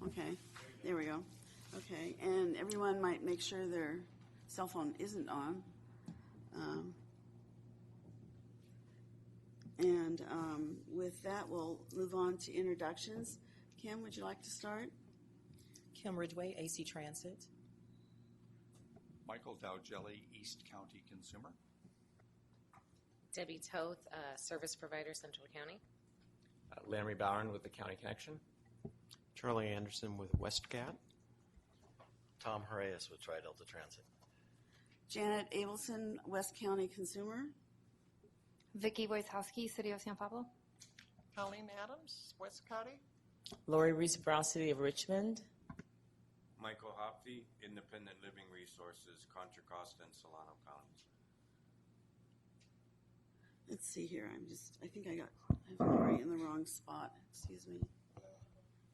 Okay, there we go. Okay, and everyone might make sure their cell phone isn't on. With that, we'll move on to introductions. Kim, would you like to start? Kim Ridgway, AC Transit. Michael Dowgelli, East County Consumer. Debbie Toth, Service Provider, Central County. Larry Bowen with the County Connection. Charlie Anderson with WestCat. Tom Horaeus with Tri-Delta Transit. Janet Abelson, West County Consumer. Vicki Wojciechowski, City of San Pablo. Colleen Adams, West County. Lori Reese Brown, City of Richmond. Michael Hopfe, Independent Living Resources, Contra Costa and Solano counties. Let's see here. I think I have Lori in the wrong spot. Excuse me.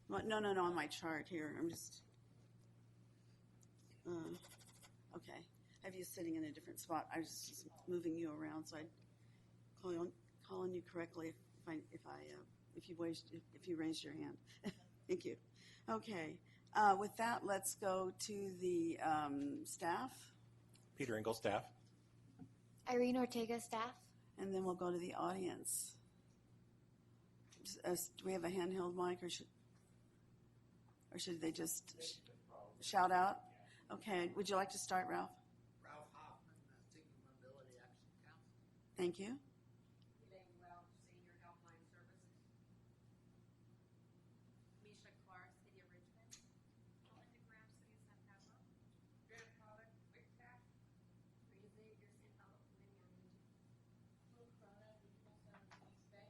No, on my chart here. I'm just, okay. I have you sitting in a different spot. I was just moving you around, so I'd call on you correctly if you raised your hand. Thank you. Okay. With that, let's go to the staff. Peter Engel, staff. Irene Ortega, staff. And then we'll go to the audience. Do we have a handheld mic, or should they just shout out? Okay. Would you like to start, Ralph? Ralph Hoffman, Senior Mobility Action Council. Thank you. Elaine Welch, Senior Helpline Services. Misha Clark, City of Richmond. Melinda Graham, City of San Pablo. Grant Pollock, Quick Staff. Rita Xavier, San Pablo, Minneapolis. Luke Cronin, Regional Center, East Bay.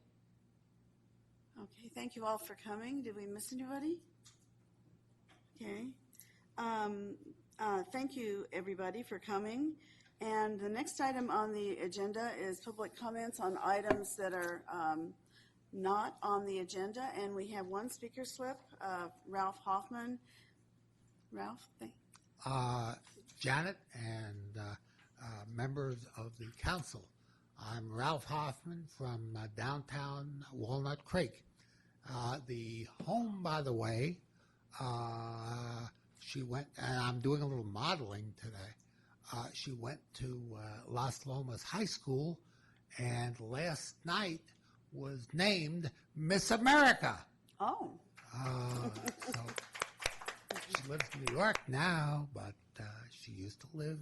Okay. Thank you all for coming. Did we miss anybody? Okay. Thank you, everybody, for coming. And the next item on the agenda is public comments on items that are not on the agenda. And we have one speaker slip, Ralph Hoffman. Ralph, Janet and members of the council. I'm Ralph Hoffman from downtown Walnut Creek. The home, by the way, she went, and I'm doing a little modeling today. She went to Las Lomas High School, and last night was named Miss America. Oh. So she lives in New York now, but she used to live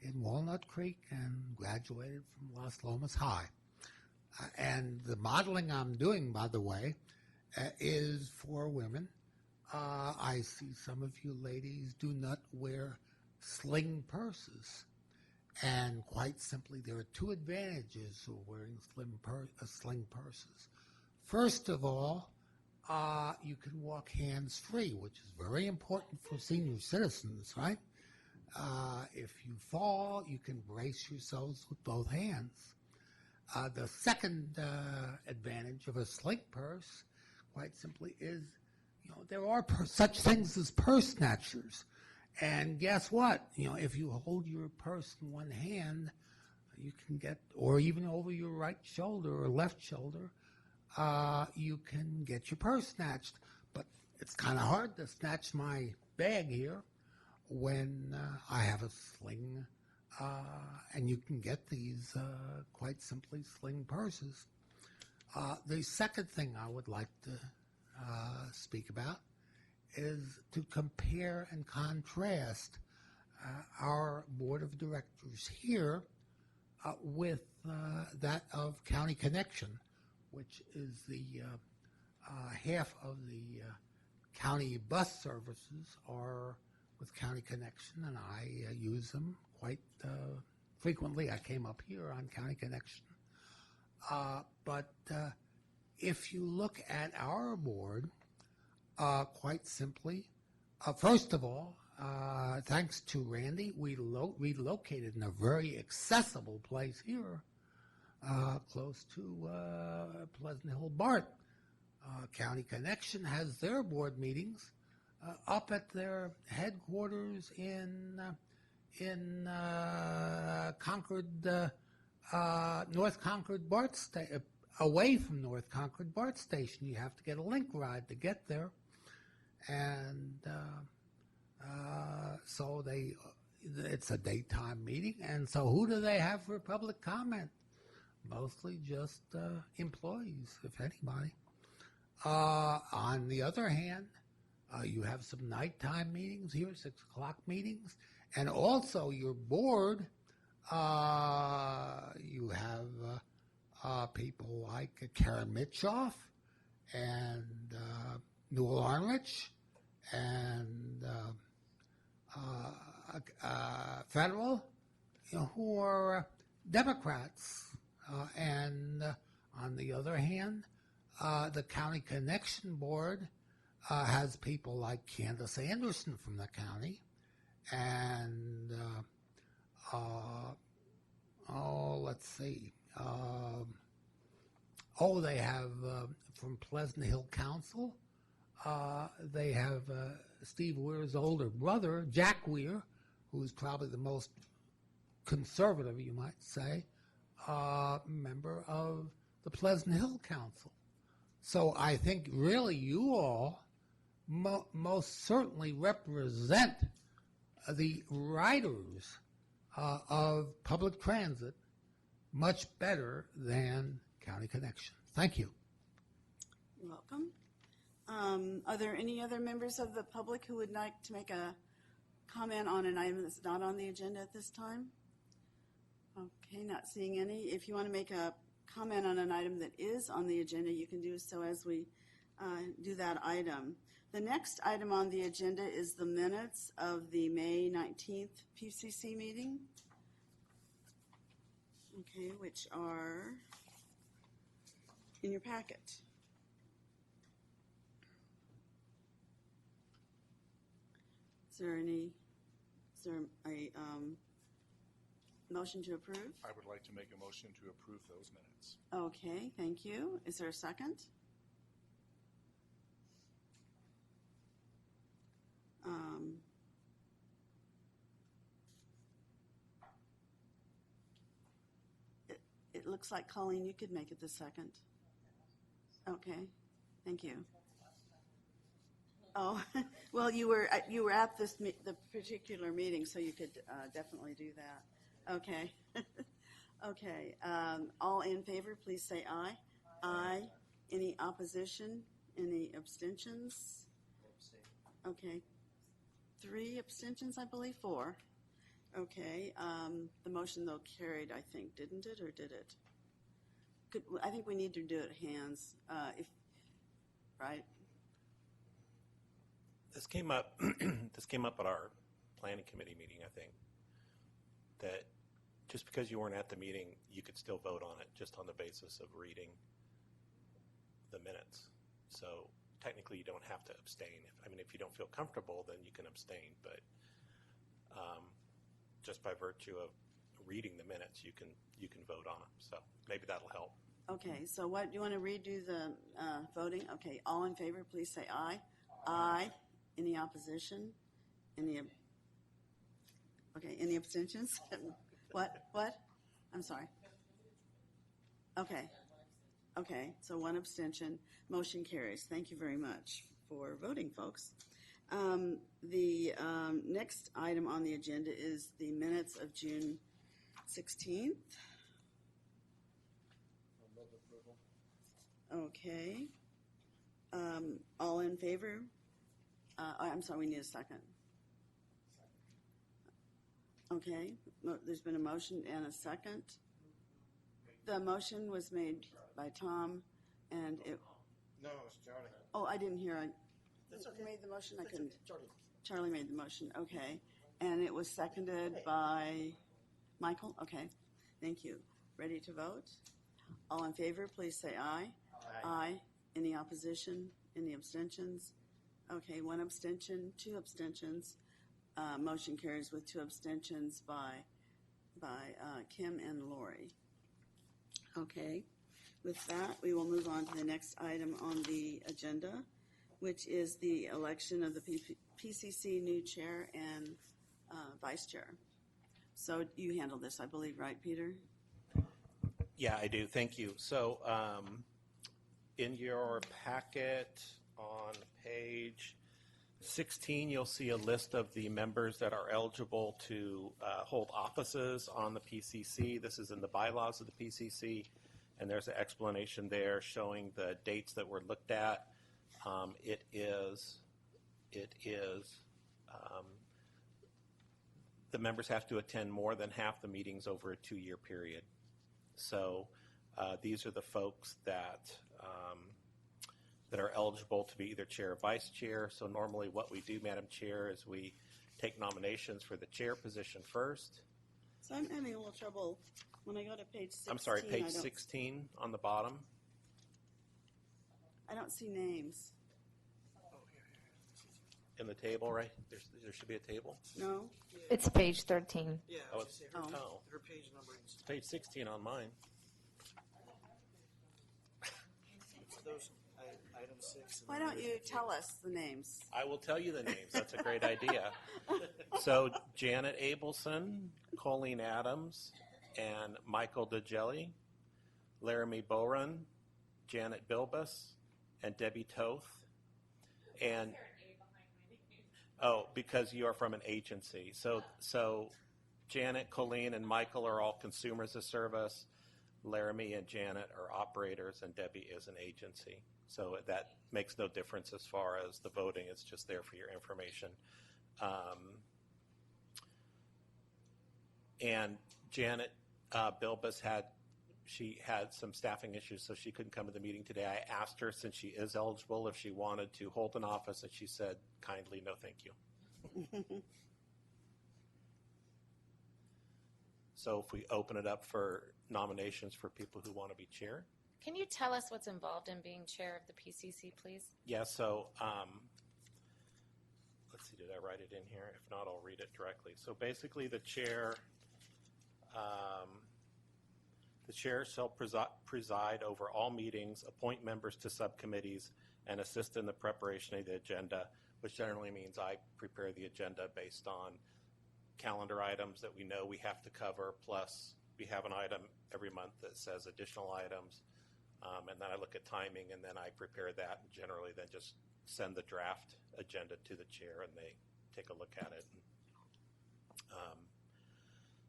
in Walnut Creek and graduated from Las Lomas High. And the modeling I'm doing, by the way, is for women. I see some of you ladies do not wear sling purses. And quite simply, there are two advantages of wearing sling purses. First of all, you can walk hands-free, which is very important for senior citizens, right? If you fall, you can brace yourselves with both hands. The second advantage of a sling purse, quite simply, is there are such things as purse snatchers. And guess what? If you hold your purse in one hand, you can get, or even over your right shoulder or left shoulder, you can get your purse snatched. But it's kind of hard to snatch my bag here when I have a sling, and you can get these quite simply sling purses. The second thing I would like to speak about is to compare and contrast our board of directors here with that of County Connection, which is the half of the county bus services are with County Connection, and I use them quite frequently. I came up here on County Connection. But if you look at our board, quite simply, first of all, thanks to Randy, we relocated in a very accessible place here, close to Pleasant Hill BART. County Connection has their board meetings up at their headquarters in Concord, North Concord BART Station. Away from North Concord BART Station, you have to get a link ride to get there. and so it's a daytime meeting, and so who do they have for public comment? Mostly just employees, if anybody. On the other hand, you have some nighttime meetings here, 6 o'clock meetings, and also your board, you have people like Karen Mitchoff and Newell Arnrich and Federal, who are Democrats. And on the other hand, the County Connection Board has people like Candace Anderson from the county, and let's see. They have from Pleasant Hill Council. They have Steve Weir's older brother, Jack Weir, who's probably the most conservative, you might say, member of the Pleasant Hill Council. So I think really you all most certainly represent the riders of public transit much better than County Connection. Thank you. You're welcome. Are there any other members of the public who would like to make a comment on an item that's not on the agenda at this time? Okay, not seeing any. If you want to make a comment on an item that is on the agenda, you can do so as we do that item. The next item on the agenda is the minutes of the May 19th PCC meeting. Okay, which are in your packet. Is there a motion to approve? I would like to make a motion to approve those minutes. Okay, thank you. Is there a second? It looks like, Colleen, you could make it the second. Okay, thank you. Oh, well, you were at the particular meeting, so you could definitely do that. Okay. Okay. All in favor, please say aye. Aye. Any opposition? Any abstentions? Okay. 3 abstentions, I believe. 4. Okay. The motion, though, carried, I think, didn't it, or did it? I think we need to do it hands, right? This came up. This came up at our planning committee meeting. I think that just because you weren't at the meeting, you could still vote on it just on the basis of reading the minutes. So technically, you don't have to abstain. If you don't feel comfortable, then you can abstain. But just by virtue of reading the minutes, you can vote on them. So maybe that'll help. Okay. So what do you want to redo the voting? Okay. All in favor, please say aye. Aye. Any opposition? Any abstentions? What? I'm sorry. Okay. Okay, so 1 abstention. Motion carries. Thank you very much for voting, folks. The next item on the agenda is the minutes of June 16th. Okay. All in favor? I'm sorry, we need a second. Okay, there's been a motion and a second. The motion was made by Tom, and it... No, it's Charlie. Oh, I didn't hear. Who made the motion? I couldn't. Charlie made the motion, okay. And it was seconded by Michael? Okay, thank you. Ready to vote? All in favor, please say aye. Aye. Any opposition? Any abstentions? Okay, 1 abstention, 2 abstentions. Motion carries with 2 abstentions by Kim and Lori. Okay, with that, we will move on to the next item on the agenda, which is the election of the PCC new chair and vice chair. So you handle this, I believe, right, Peter? Yeah, I do. Thank you. So in your packet on page 16, you'll see a list of the members that are eligible to hold offices on the PCC. This is in the bylaws of the PCC, and there's an explanation there showing the dates that were looked at. It is the members have to attend more than half the meetings over a 2-year period. So these are the folks that are eligible to be either chair or vice chair. So normally what we do, Madam Chair, is we take nominations for the chair position first. So I'm having a little trouble when I go to page 16. I'm sorry, page 16 on the bottom. I don't see names. In the table, right? There should be a table. No? It's page 13. Yeah, Oh, it's, Oh. her page number is it's page 16 on mine. those item 6. and Why then don't you tell us the names? I will tell you the names. That's a great idea. So Janet Abelson, Colleen Adams, and Michael DeGelli, Laramie Boren, Janet Bilbus, and Debbie Toth. And oh, because you are from an agency. So Janet, Colleen, and Michael are all consumers of service. Laramie and Janet are operators, and Debbie is an agency. So that makes no difference as far as the voting. It's just there for your information. And Janet Bilbus had some staffing issues, so she couldn't come to the meeting today. I asked her, since she is eligible, if she wanted to hold an office, and she said kindly, no thank you. So if we open it up for nominations for people who want to be chair. Can you tell us what's involved in being chair of the PCC, please? Yeah, so let's see, did I write it in here? If not, I'll read it directly. So basically the chair shall preside over all meetings, appoint members to subcommittees, and assist in the preparation of the agenda, which generally means I prepare the agenda based on calendar items that we know we have to cover, plus we have an item every month that says additional items, and then I look at timing, and then I prepare that, and generally then just send the draft agenda to the chair, and they take a look at it.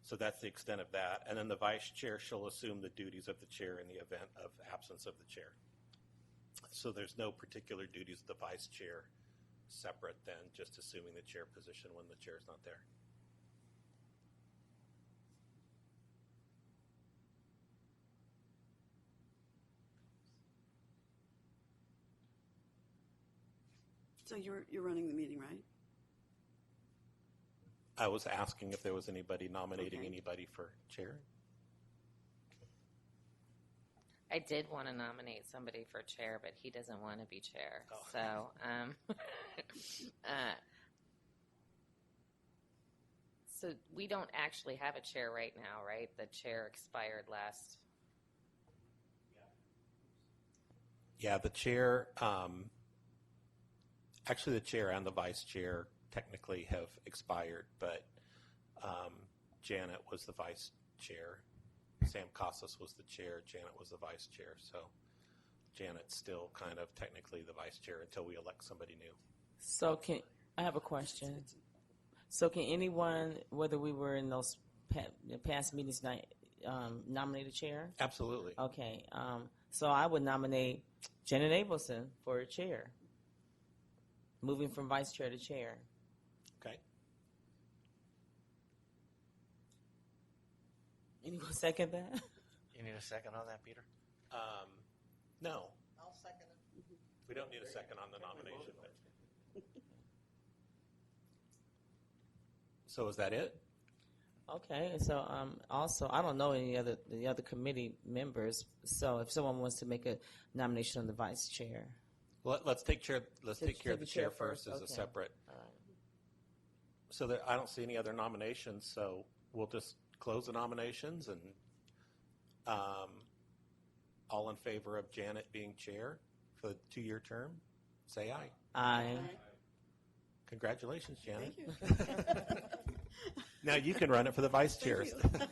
So that's the extent of that. And then the vice chair shall assume the duties of the chair in the event of absence of the chair. So there's no particular duties of the vice chair separate than just assuming the chair position when the chair is not there. So you're running the meeting, right? I was asking if there was anybody nominating Okay. anybody for chair. I did want to nominate somebody for chair, but he doesn't want to be chair. Oh. So, so we don't actually have a chair right now, right? The chair expired last. Yeah, the chair, actually the chair and the vice chair technically have expired, but Janet was the vice chair. Sam Casas was the chair. Janet was the vice chair. So Janet's still kind of technically the vice chair until we elect somebody new. So I have a question. So can anyone, whether we were in those past meetings tonight, nominate a chair? Absolutely. Okay. So I would nominate Janet Abelson for a chair, moving from vice chair to chair. Okay. Anyone second that? You need a second on that, Peter? No, I'll second it. we don't need a second on the nomination. But... So is that it? Okay. So also, I don't know the other committee members. So if someone wants to make a nomination on the vice chair. Well, let's take care of the take chair the chair first as first. a Okay. separate. All right. So that I don't see any other nominations, so we'll just close the nominations, and all in favor of Janet being chair for the 2-year term, say aye. Aye. Congratulations, Janet. Thank you. Now you can run it for the vice chair.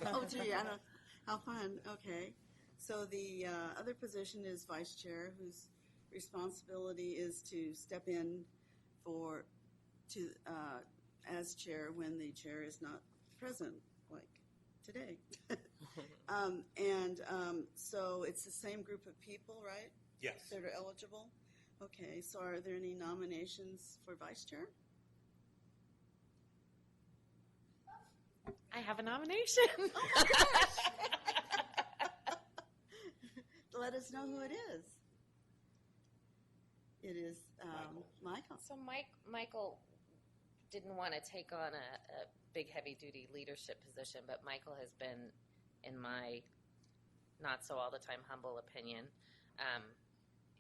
Oh, gee, I don't. How fun. Okay. So the other position is vice chair, whose responsibility is to step in for to as chair when the chair is not present, like today. So it's the same group of people, right? Yes. That are eligible? Okay, so are there any nominations for vice chair? I have a nomination. Let us know who it is. It is Michael. So Michael didn't want to take on a big heavy-duty leadership position, but Michael has been, in my not so all the time humble opinion,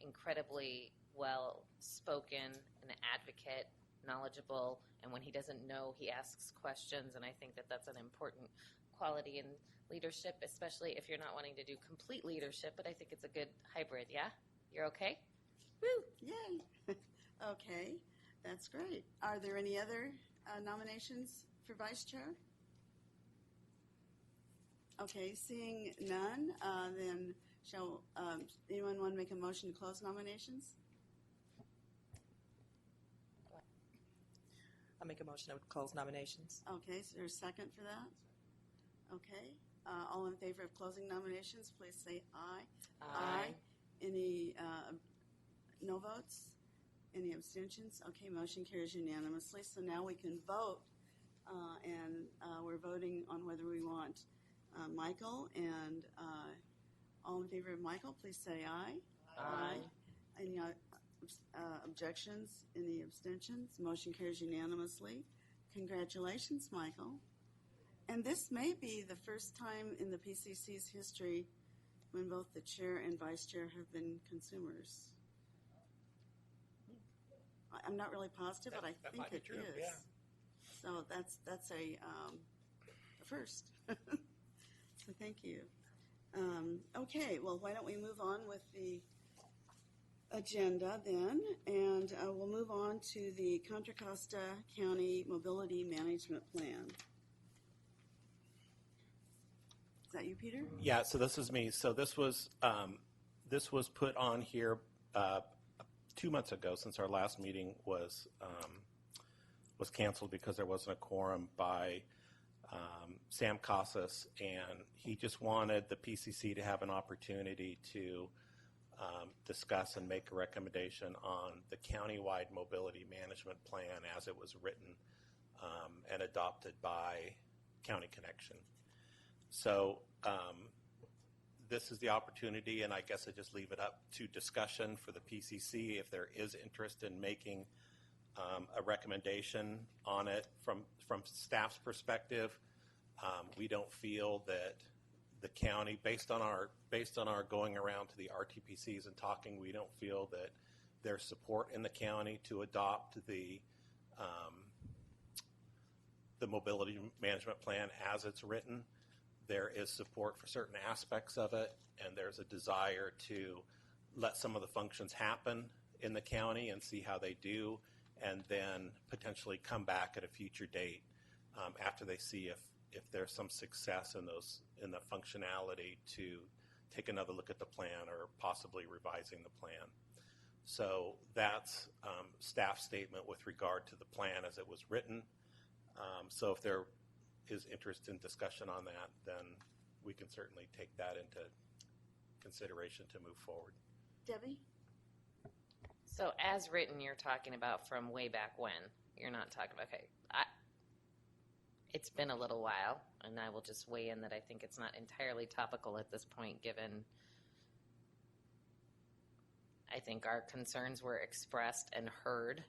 incredibly well spoken, an advocate, knowledgeable, and when he doesn't know, he asks questions, and I think that that's an important quality in leadership, especially if you're not wanting to do complete leadership, but I think it's a good hybrid. Yeah? You're okay? Woo! Yay! Okay, that's great. Are there any other nominations for vice chair? Okay, seeing none, then shall anyone want to make a motion to close nominations? I'll make a motion to close nominations. Okay, so there's a second for that? Okay, all in favor of closing nominations, please say aye. Aye. Any no votes? Any abstentions? Okay, motion carries unanimously. So now we can vote, and we're voting on whether we want Michael, and all in favor of Michael, please say aye. Aye. Any objections? Any abstentions? Motion carries unanimously. Congratulations, Michael. And this may be the first time in the PCC's history when both the chair and vice chair have been consumers. I'm not really positive, but I think it is. Yeah. So that's a first. So thank you. Okay, well, why don't we move on with the agenda then, and we'll move on to the Contra Costa County Mobility Management Plan. Is that you, Peter? Yeah, so this is me. So this was put on here 2 months ago, since our last meeting was canceled because there wasn't a quorum, by Sam Casas, and he just wanted the PCC to have an opportunity to discuss and make a recommendation on the countywide mobility management plan as it was written and adopted by County Connection. So this is the opportunity, and I guess I just leave it up to discussion for the PCC if there is interest in making a recommendation on it. From staff's perspective, we don't feel that the county, based on our going around to the RTPCs and talking, we don't feel that there's support in the county to adopt the mobility management plan as it's written. There is support for certain aspects of it, and there's a desire to let some of the functions happen in the county and see how they do, and then potentially come back at a future date after they see if there's some success in the functionality to take another look at the plan or possibly revising the plan. So that's staff statement with regard to the plan as it was written. So if there is interest in discussion on that, then we can certainly take that into consideration to move forward. Debbie? So as written, you're talking about from way back when. You're not talking about, okay, it's been a little while, and I will just weigh in that I think it's not entirely topical at this point, given I think our concerns were expressed and heard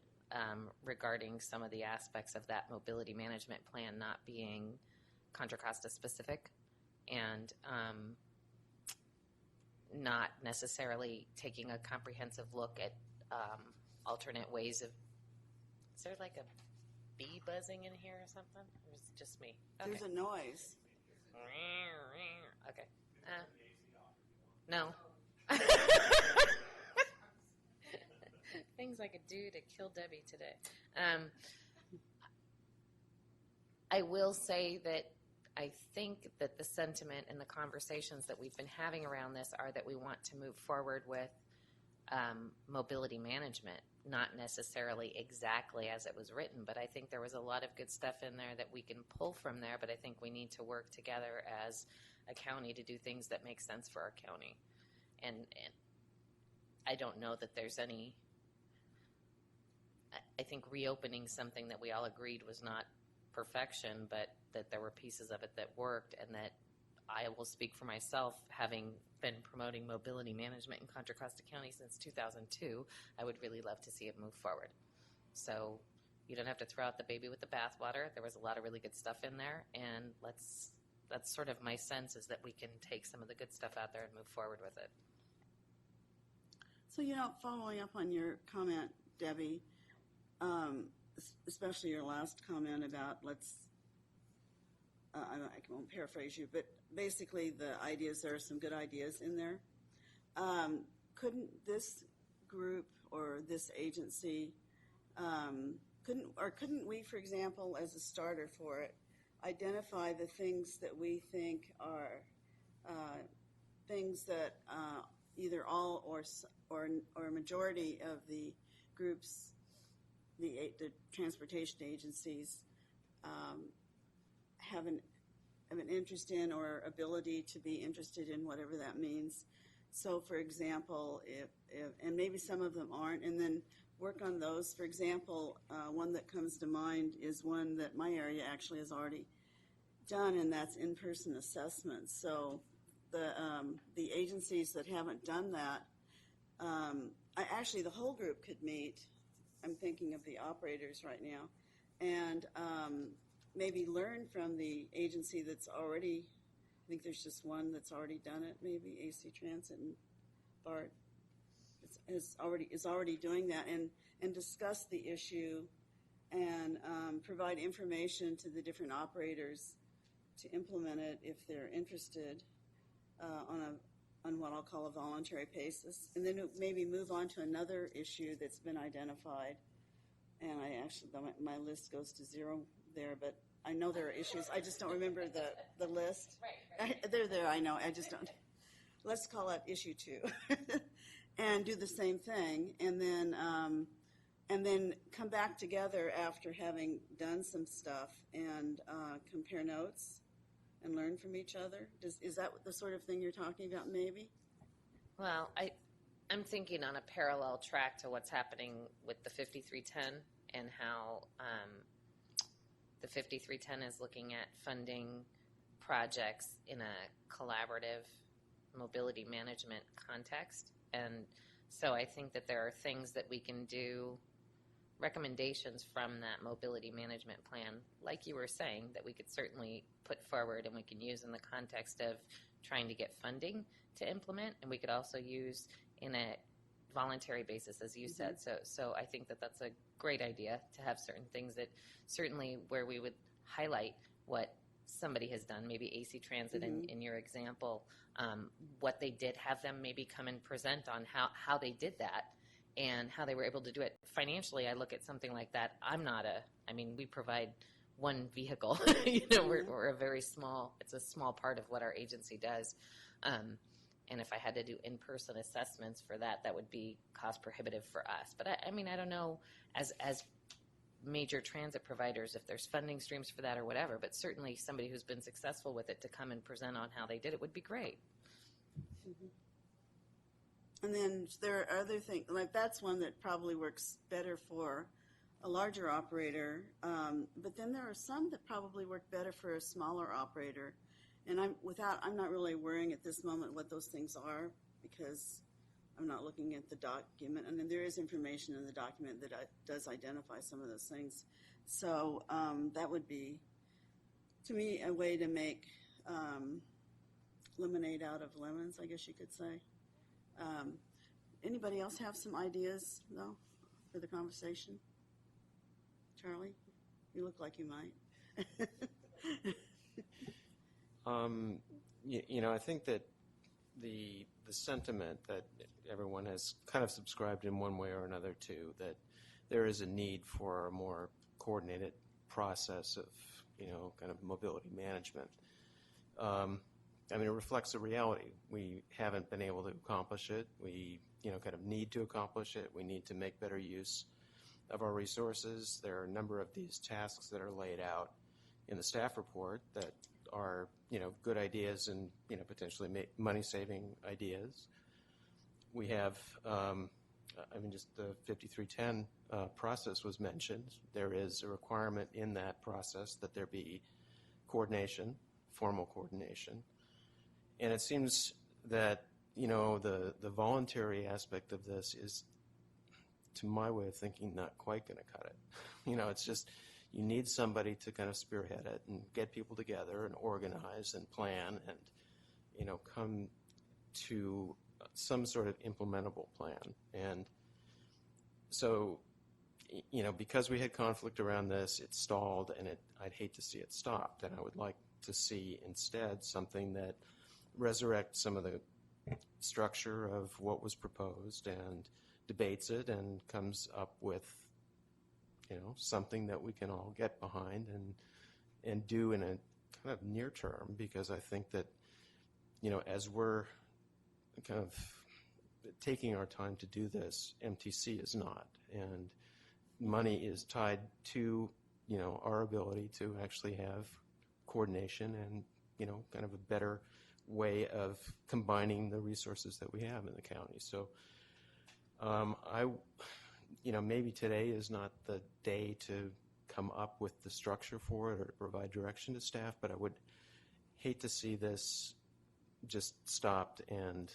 regarding some of the aspects of that mobility management plan not being Contra Costa specific, and not necessarily taking a comprehensive look at alternate ways of. Is there like a bee buzzing in here or something? Or is it just me? Okay. There's a noise. Okay. No. Things I could do to kill Debbie today. I will say that I think that the sentiment and the conversations that we've been having around this are that we want to move forward with mobility management not necessarily exactly as it was written, but I think there was a lot of good stuff in there that we can pull from there, but I think we need to work together as a county to do things that make sense for our county. And I don't know that there's any, I think reopening something that we all agreed was not perfection, but that there were pieces of it that worked, and that I will speak for myself, having been promoting mobility management in Contra Costa County since 2002, I would really love to see it move forward. So you don't have to throw out the baby with the bathwater. There was a lot of really good stuff in there, and that's sort of my sense, is that we can take some of the good stuff out there and move forward with it. So, following up on your comment, Debbie, especially your last comment about I won't paraphrase you, but basically the ideas, there are some good ideas in there. Couldn't this group or this agency, couldn't we, for example, as a starter for it, identify the things that we think are things that either all or a majority of the groups, the transportation agencies, have an interest in, or ability to be interested in, whatever that means. So, for example, if and maybe some of them aren't, and then work on those. For example, one that comes to mind is one that my area actually has already done, and that's in-person assessments. So the agencies that haven't done that, actually the whole group could meet. I'm thinking of the operators right now, and maybe learn from the agency that's already, I think there's just one that's already done it, maybe AC Transit and BART is already doing that, and discuss the issue and provide information to the different operators to implement it if they're interested on what I'll call a voluntary basis, and then maybe move on to another issue that's been identified. And my list goes to 0 there, but I know there are issues. I just don't remember the list. Right. They're there, I know. I just don't. Let's call it issue 2, and do the same thing, and then come back together after having done some stuff and compare notes and learn from each other. Is that the sort of thing you're talking about, maybe? Well, I'm thinking on a parallel track to what's happening with the 5310 and how the 5310 is looking at funding projects in a collaborative mobility management context. And so I think that there are things that we can do, recommendations from that mobility management plan, like you were saying, that we could certainly put forward and we can use in the context of trying to get funding to implement, and we could also use in a voluntary basis, as you said. So I think that that's a great idea to have certain things that certainly where we would highlight what somebody has done, maybe AC Transit in your example, what they did, have them maybe come and present on how they did that and how they were able to do it. Financially, I look at something like that. We provide one vehicle. We're a very small, it's a small part of what our agency does. And if I had to do in-person assessments for that, that would be cost prohibitive for us. But I don't know, as major transit providers, if there's funding streams for that or whatever, but certainly somebody who's been successful with it to come and present on how they did it would be great. And then there are other things, like that's one that probably works better for a larger operator, but then there are some that probably work better for a smaller operator. And I'm not really worrying at this moment what those things are, because I'm not looking at the document. And then there is information in the document that does identify some of those things. So that would be, to me, a way to make lemonade out of lemons, I guess you could say. Anybody else have some ideas, though, for the conversation? Charlie, you look like you might. I think that the sentiment that everyone has kind of subscribed in one way or another to, that there is a need for a more coordinated process of, kind of mobility management. It reflects a reality. We haven't been able to accomplish it. We kind of need to accomplish it. We need to make better use of our resources. There are a number of these tasks that are laid out in the staff report that are, good ideas and, potentially money-saving ideas. We have, just the 5310 process was mentioned. There is a requirement in that process that there be coordination, formal coordination. And it seems that, the voluntary aspect of this is, to my way of thinking, not quite going to cut it. It's just, you need somebody to kind of spearhead it and get people together and organize and plan and, come to some sort of implementable plan. And so, because we had conflict around this, it stalled, and I'd hate to see it stopped. And I would like to see instead something that resurrects some of the structure of what was proposed and debates it and comes up with, something that we can all get behind and do in a kind of near term, because I think that, as we're kind of taking our time to do this, MTC is not. And money is tied to, our ability to actually have coordination and, kind of a better way of combining the resources that we have in the county. So maybe today is not the day to come up with the structure for it or to provide direction to staff, but I would hate to see this just stopped and,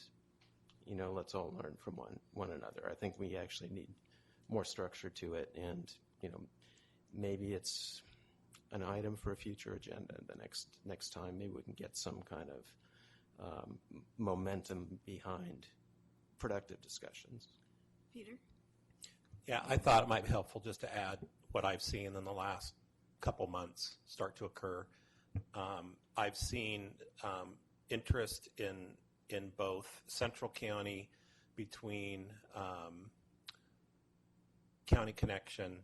let's all learn from one another. I think we actually need more structure to it, and, maybe it's an item for a future agenda the next time. Maybe we can get some kind of momentum behind productive discussions. Peter? Yeah, I thought it might be helpful just to add what I've seen in the last couple months start to occur. I've seen interest in both Central County between County Connection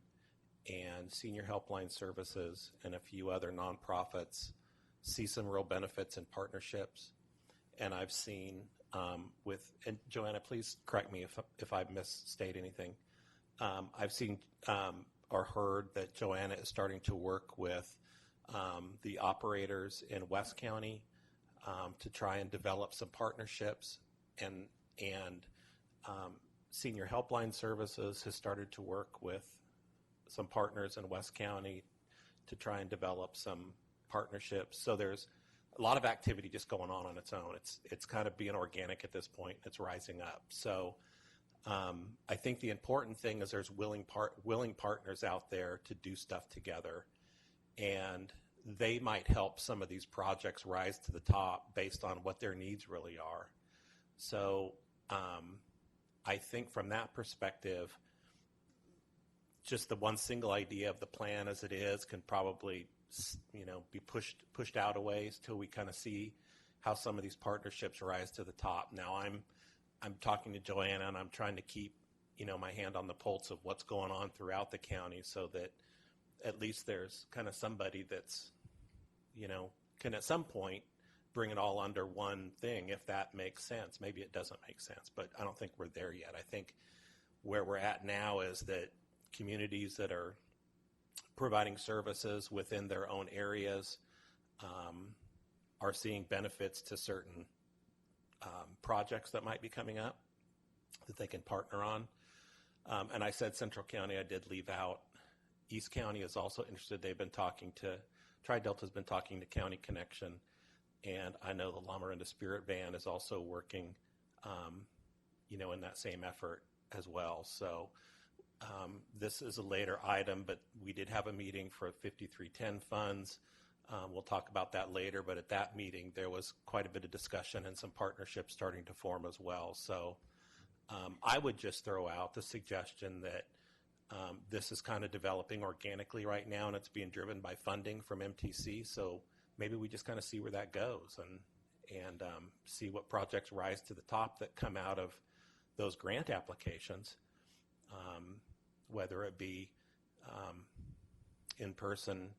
and Senior Helpline Services and a few other nonprofits see some real benefits in partnerships. And I've seen and Joanna, please correct me if I misstate anything. I've seen or heard that Joanna is starting to work with the operators in West County to try and develop some partnerships, and Senior Helpline Services has started to work with some partners in West County to try and develop some partnerships. So there's a lot of activity just going on its own. It's kind of being organic at this point. It's rising up. So I think the important thing is there's willing partners out there to do stuff together, and they might help some of these projects rise to the top based on what their needs really are. So I think from that perspective, just the one single idea of the plan as it is can probably, be pushed out a ways till we kind of see how some of these partnerships rise to the top. Now I'm talking to Joanna, and I'm trying to keep, my hand on the pulse of what's going on throughout the county, so that at least there's kind of somebody that's, can at some point bring it all under one thing, if that makes sense. Maybe it doesn't make sense, but I don't think we're there yet. I think where we're at now is that communities that are providing services within their own areas are seeing benefits to certain projects that might be coming up that they can partner on. And I said Central County, I did leave out. East County is also interested. They've been talking to, Tri-Delta's been talking to County Connection, and I know the Lamorinda Spirit Band is also working, in that same effort as well. So this is a later item, but we did have a meeting for 5310 funds. We'll talk about that later, but at that meeting there was quite a bit of discussion and some partnerships starting to form as well. So I would just throw out the suggestion that this is kind of developing organically right now, and it's being driven by funding from MTC. So maybe we just kind of see where that goes and see what projects rise to the top that come out of those grant applications, whether it be in person,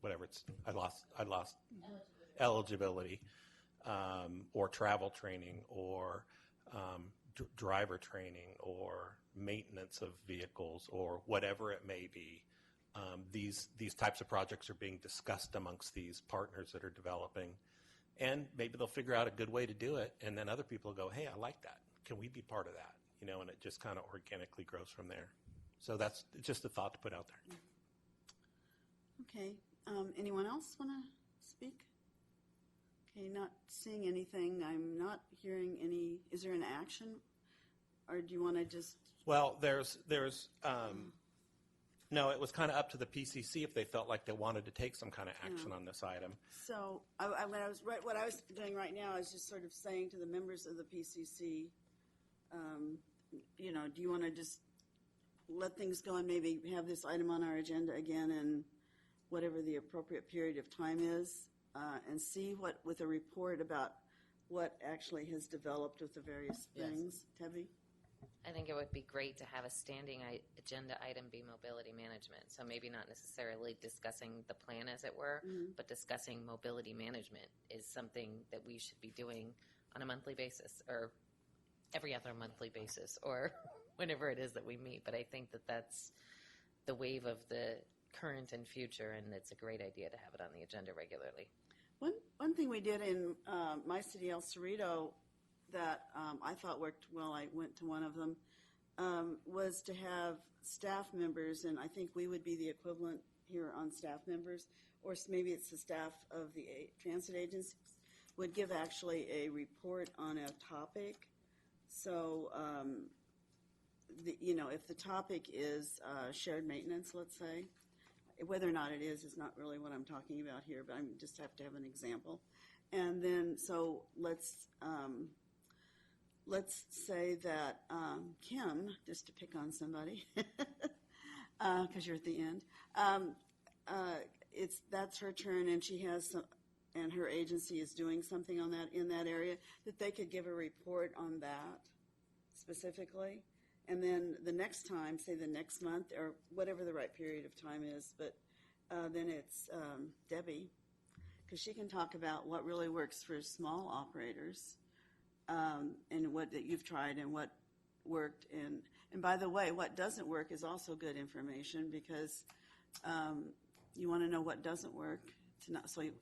whatever it's, I lost eligibility. or travel training, or driver training, or maintenance of vehicles, or whatever it may be. These types of projects are being discussed amongst these partners that are developing, and maybe they'll figure out a good way to do it, and then other people go, hey, I like that. Can we be part of that? And it just kind of organically grows from there. So that's just a thought to put out there. Okay. Anyone else want to speak? Okay, not seeing anything. I'm not hearing any. Is there an action? Or do you want to just? Well, there's no, it was kind of up to the PCC if they felt like they wanted to take some kind of action on this item. So what I was doing right now is just sort of saying to the members of the PCC, do you want to just let things go and maybe have this item on our agenda again in whatever the appropriate period of time is, and see what with a report about what actually has developed with the various things. Tebby? I think it would be great to have a standing agenda item be mobility management. So maybe not necessarily discussing the plan, as it were, but discussing mobility management is something that we should be doing on a monthly basis, or every other monthly basis, or whenever it is that we meet. But I think that that's the wave of the current and future, and it's a great idea to have it on the agenda regularly. One thing we did in my city, El Cerrito, that I thought worked well, I went to one of them, was to have staff members, and I think we would be the equivalent here on staff members, or maybe it's the staff of the transit agencies, would give actually a report on a topic. So, if the topic is shared maintenance, let's say, whether or not it is not really what I'm talking about here, but I just have to have an example. And then, so let's say that Kim, just to pick on somebody, because you're at the end, that's her turn, and she has some, and her agency is doing something on that in that area, that they could give a report on that specifically. And then the next time, say the next month, or whatever the right period of time is, but then it's Debbie, because she can talk about what really works for small operators, and what that you've tried and what worked. And by the way, what doesn't work is also good information, because you want to know what doesn't work,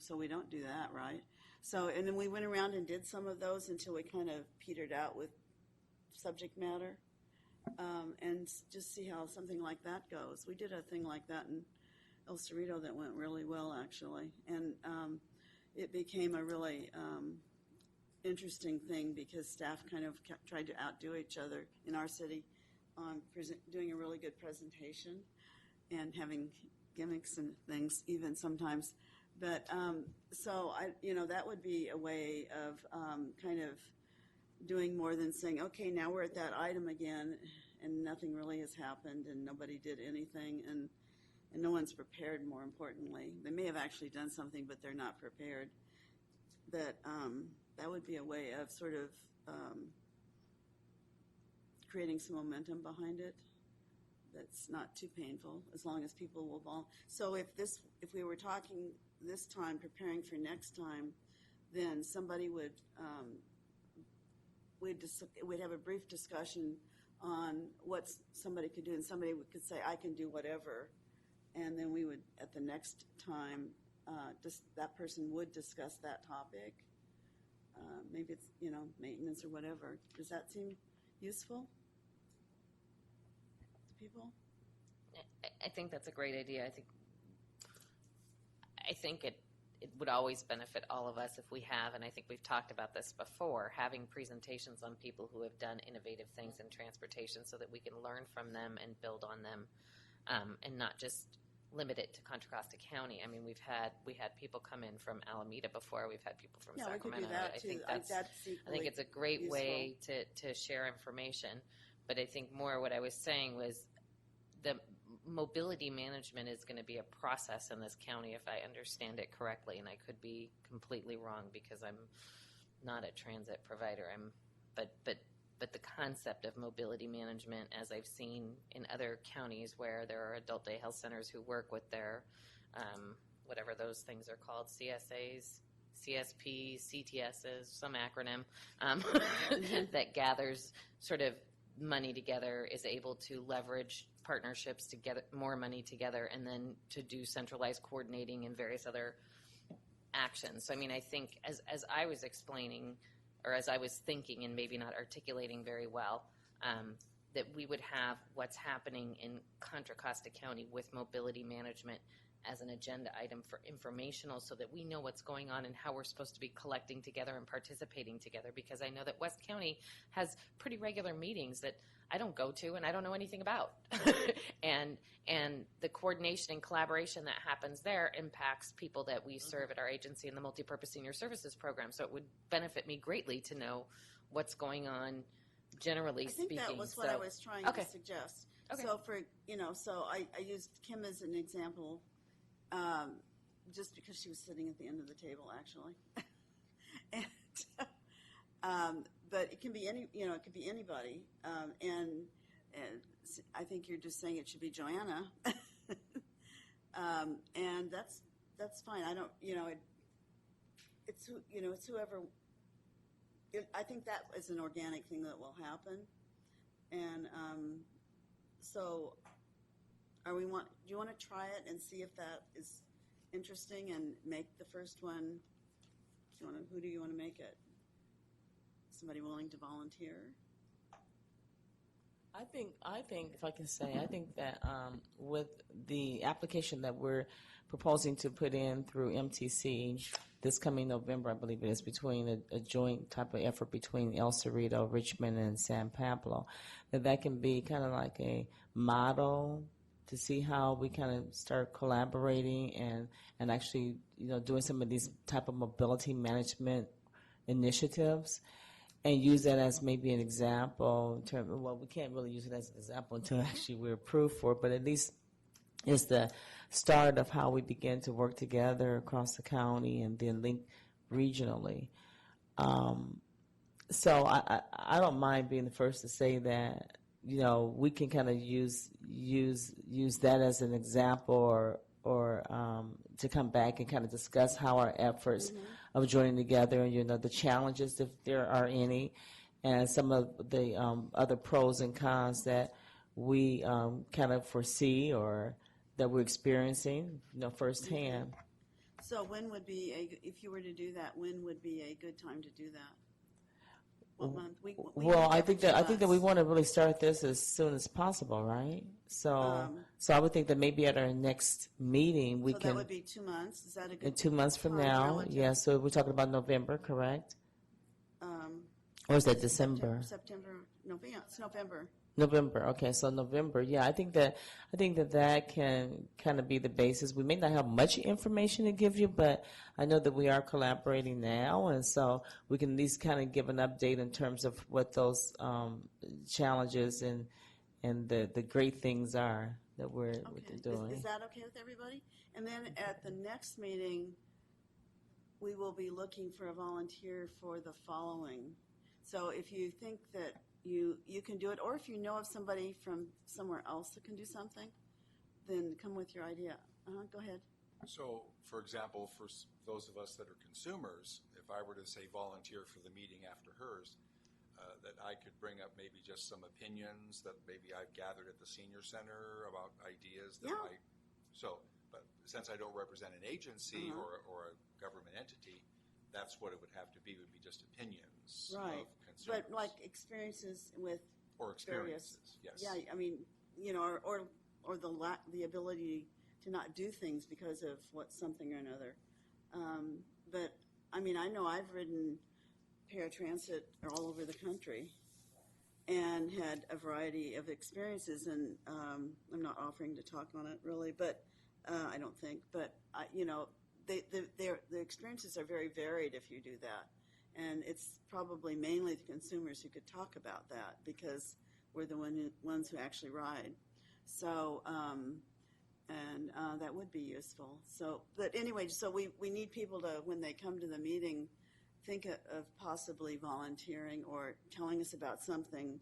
so we don't do that, right? So, and then we went around and did some of those until we kind of petered out with subject matter. And just see how something like that goes. We did a thing like that in El Cerrito that went really well, actually. And it became a really interesting thing, because staff kind of tried to outdo each other in our city on doing a really good presentation and having gimmicks and things even sometimes. But so that would be a way of kind of doing more than saying, okay, now we're at that item again, and nothing really has happened, and nobody did anything, and no one's prepared, more importantly. They may have actually done something, but they're not prepared. But that would be a way of sort of creating some momentum behind it that's not too painful, as long as people will So if we were talking this time, preparing for next time, then somebody would we'd have a brief discussion on what somebody could do, and somebody could say, I can do whatever, and then we would, at the next time, that person would discuss that topic. Maybe it's, maintenance or whatever. Does that seem useful to people? I think that's a great idea. I think it would always benefit all of us if we have, and I think we've talked about this before, having presentations on people who have done innovative things in transportation, so that we can learn from them and build on them, and not just limit it to Contra Costa County. I mean, we had people come in from Alameda before. We've had people from Sacramento. We could do that I too. think I think it's a great useful way to share information. But I think more what I was saying was the mobility management is going to be a process in this county, if I understand it correctly, and I could be completely wrong because I'm not a transit provider. But the concept of mobility management, as I've seen in other counties where there are adult day health centers who work with their whatever those things are called, CSAs, CSP, CTSs, some acronym, that gathers sort of money together, is able to leverage partnerships to get more money together, and then to do centralized coordinating and various other actions. So, I mean, I think as I was explaining, or as I was thinking and maybe not articulating very well, that we would have what's happening in Contra Costa County with mobility management as an agenda item for informational, so that we know what's going on and how we're supposed to be collecting together and participating together, because I know that West County has pretty regular meetings that I don't go to and I don't know anything about. and the coordination and collaboration that happens there impacts people that we serve at our agency in the multipurpose senior services program. So it would benefit me greatly to know what's going on, generally speaking. I think that was what I was trying to suggest. Okay. So for, so I used Kim as an example, just because she was sitting at the end of the table, actually. And, but it can be it could be anybody. And I think you're just saying it should be Joanna. And that's fine. I don't, it's whoever. I think that is an organic thing that will happen. And so do you want to try it and see if that is interesting and make the first one? Who do you want to make it? Somebody willing to volunteer? I think if I can say, I think that with the application that we're proposing to put in through MTC this coming November, I believe it is, between a joint type of effort between El Cerrito, Richmond, and San Pablo, that can be kind of like a model to see how we kind of start collaborating and actually doing some of these type of mobility management initiatives. And use that as maybe an example in terms of, well, we can't really use it as an example until actually we're approved for it, but at least it's the start of how we begin to work together across the county and then link regionally. So I don't mind being the first to say that, we can kind of use that as an example or to come back and kind of discuss how our efforts of joining together and, the challenges, if there are any, and some of the other pros and cons that we kind of foresee or that we're experiencing, firsthand. So when would be, if you were to do that, when would be a good time to do that? What month? Well, I think that we want to really start this as soon as possible, right? So I would think that maybe at our next meeting we so can. That would be 2 months. Is that a good? In 2 months from now, relative? yeah. So we're talking about November, correct? Or is that December? September. November. It's November. November. Okay, so November. Yeah, I think that can kind of be the basis. We may not have much information to give you, but I know that we are collaborating now, and so we can at least kind of give an update in terms of what those challenges and the great things are that we're doing. Is that okay with everybody? And then at the next meeting, we will be looking for a volunteer for the following. So if you think that you can do it, or if you know of somebody from somewhere else that can do something, then come with your idea. Go ahead. So, for example, for those of us that are consumers, if I were to say volunteer for the meeting after hers, that I could bring up maybe just some opinions that maybe I've gathered at the senior center about ideas that but since I don't represent an agency or a government entity, that's what it would have to be, would be just opinions right. of consumers. But like experiences with or experiences, various, yes. Yeah, I mean, or the ability to not do things because of something or another. But I mean, I know I've ridden Paratransit all over the country and had a variety of experiences, and I'm not offering to talk on it really, but I don't think. But the experiences are very varied if you do that, and it's probably mainly the consumers who could talk about that because we're the ones who actually ride. So, and that would be useful. So, but anyway, so we need people to, when they come to the meeting, think of possibly volunteering or telling us about something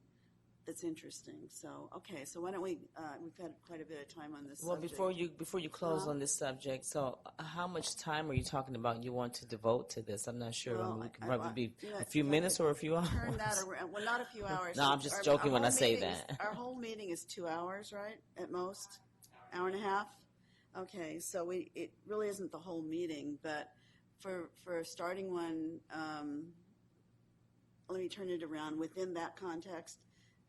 that's interesting. So, okay, so why don't we, we've had quite a bit of time on this Well, subject. before you close Uh-huh. on this subject, so how much time are you talking about you want to devote to this? I'm not sure. Well, We can probably be you know, a few if I minutes could or a few hours. Turn that around. Well, not a few hours. No, I'm just joking when I say that. Our whole meeting is 2 hours, right? At most, hour and a half. Okay, so it really isn't the whole meeting, but for starting one, let me turn it around. Within that context,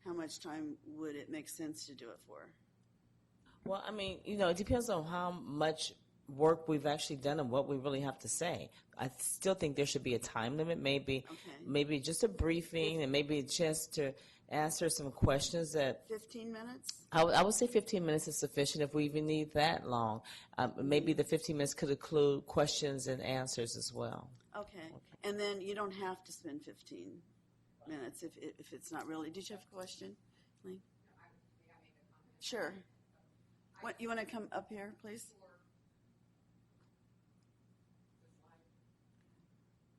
how much time would it make sense to do it for? Well, I mean, it depends on how much work we've actually done and what we really have to say. I still think there should be a time limit, maybe just a briefing and maybe a chance to answer some questions that 15 minutes? I would say 15 minutes is sufficient if we even need that long. Maybe the 15 minutes could include questions and answers as well. Okay. And then you don't have to spend 15 minutes if it's not really. Did you have a question, Lee? Sure. What, you want to come up here, please?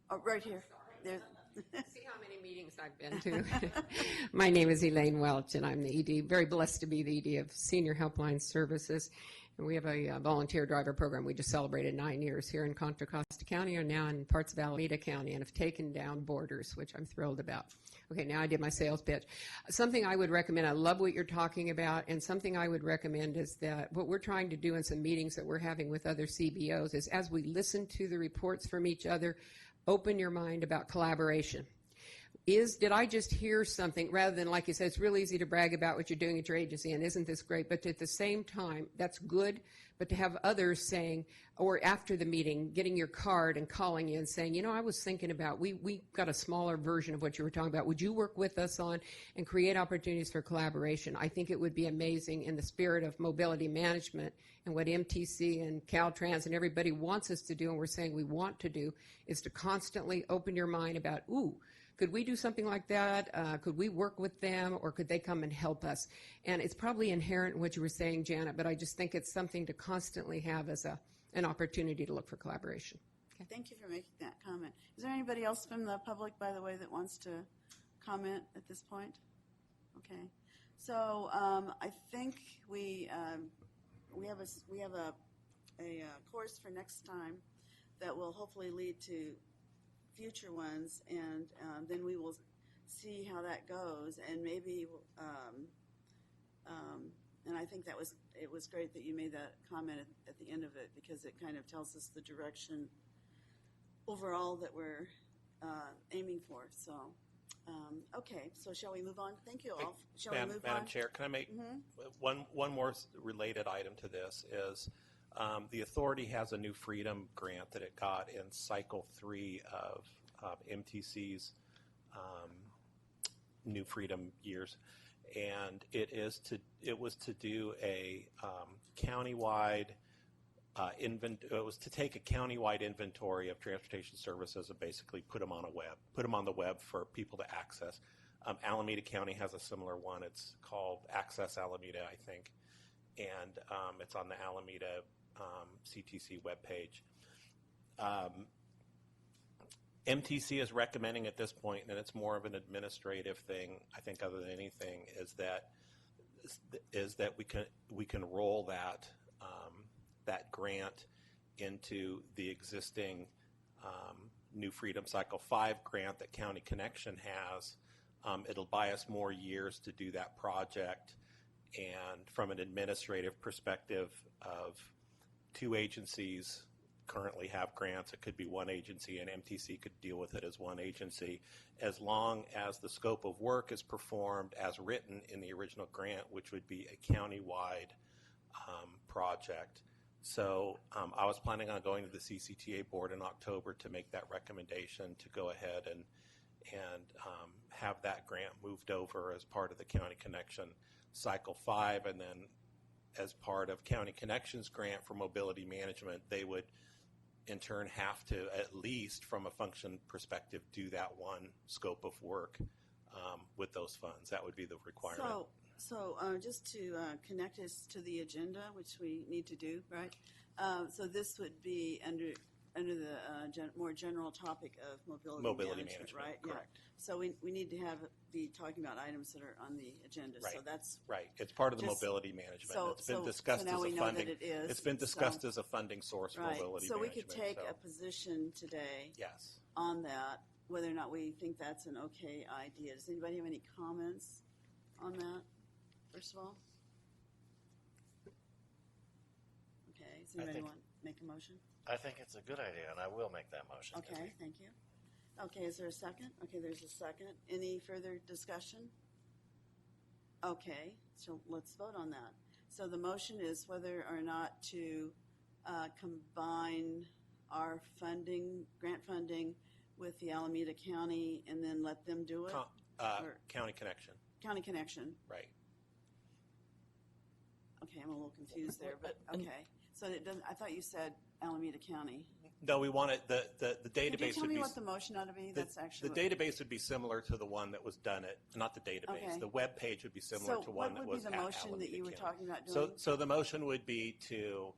Oh, right here. There's. See how many meetings I've been to. My name is Elaine Welch, and I'm the ED. Very blessed to be the ED of Senior Helpline Services. And we have a volunteer driver program. We just celebrated 9 years here in Contra Costa County and now in parts of Alameda County and have taken down borders, which I'm thrilled about. Okay, now I did my sales pitch. Something I would recommend, I love what you're talking about, and something I would recommend is that what we're trying to do in some meetings that we're having with other CBOs is as we listen to the reports from each other, open your mind about collaboration. Did I just hear something, rather than, like you said, it's real easy to brag about what you're doing at your agency, and isn't this great? But at the same time, that's good, but to have others saying, or after the meeting, getting your card and calling you and saying, I was thinking about, we got a smaller version of what you were talking about. Would you work with us on and create opportunities for collaboration? I think it would be amazing in the spirit of mobility management and what MTC and Caltrans and everybody wants us to do, and we're saying we want to do, is to constantly open your mind about, could we do something like that? Could we work with them, or could they come and help us? And it's probably inherent in what you were saying, Janet, but I just think it's something to constantly have as an opportunity to look for collaboration. Okay. Thank you for making that comment. Is there anybody else from the public, by the way, that wants to comment at this point? Okay. So I think we have a course for next time that will hopefully lead to future ones, and then we will see how that goes, and maybe and I think it was great that you made that comment at the end of it, because it kind of tells us the direction overall that we're aiming for. So okay, so shall we move on? Thank you all. Shall we move on? Madam Chair, can I make one more related item to this is the authority has a New Freedom grant that it got in cycle 3 of MTC's New Freedom years, and it was to do a countywide it was to take a countywide inventory of transportation services and basically put them on the web for people to access. Alameda County has a similar one. It's called Access Alameda, I think, and it's on the Alameda CTC webpage. MTC is recommending at this point, and it's more of an administrative thing, I think, other than anything, is that we can roll that grant into the existing New Freedom Cycle 5 grant that County Connection has. It'll buy us more years to do that project, and from an administrative perspective of 2 agencies currently have grants, it could be one agency, and MTC could deal with it as one agency, as long as the scope of work is performed as written in the original grant, which would be a countywide project. So I was planning on going to the CCTA board in October to make that recommendation to go ahead and have that grant moved over as part of the County Connection Cycle 5, and then as part of County Connections grant for mobility management, they would in turn have to, at least from a function perspective, do that one scope of work with those funds. That would be the requirement. So just to connect us to the agenda, which we need to do, right? So this would be under under the more general topic of mobility management, right? Correct. Yeah. So we need to be talking about items that are on the agenda. Right. So that's Right. It's part of the just- mobility management. so- It's been so- discussed so now as we a know funding. that it is, It's been discussed so- as a funding source for right. mobility So we management. could take so, a position today yes. on that, whether or not we think that's an okay idea. Does anybody have any comments on that? First of all, okay. Does anybody want to make a motion? I think it's a good idea, and I will make that motion. Okay, thank you. Okay, is there a second? Okay, there's a second. Any further discussion? Okay, so let's vote on that. So the motion is whether or not to combine our funding, grant funding, with the Alameda County and then let them do it? Or County Connection. County Connection. Right. Okay, I'm a little confused there, but okay. So it doesn't, I thought you said Alameda County. No, we want it, the database Could you tell would me be. what the motion ought to be? That's actually The database would be similar to the one that was done at, not the database, Okay. the web page would be similar to one that was So at what would be the motion that Alameda you were County. talking about doing? So the motion would be to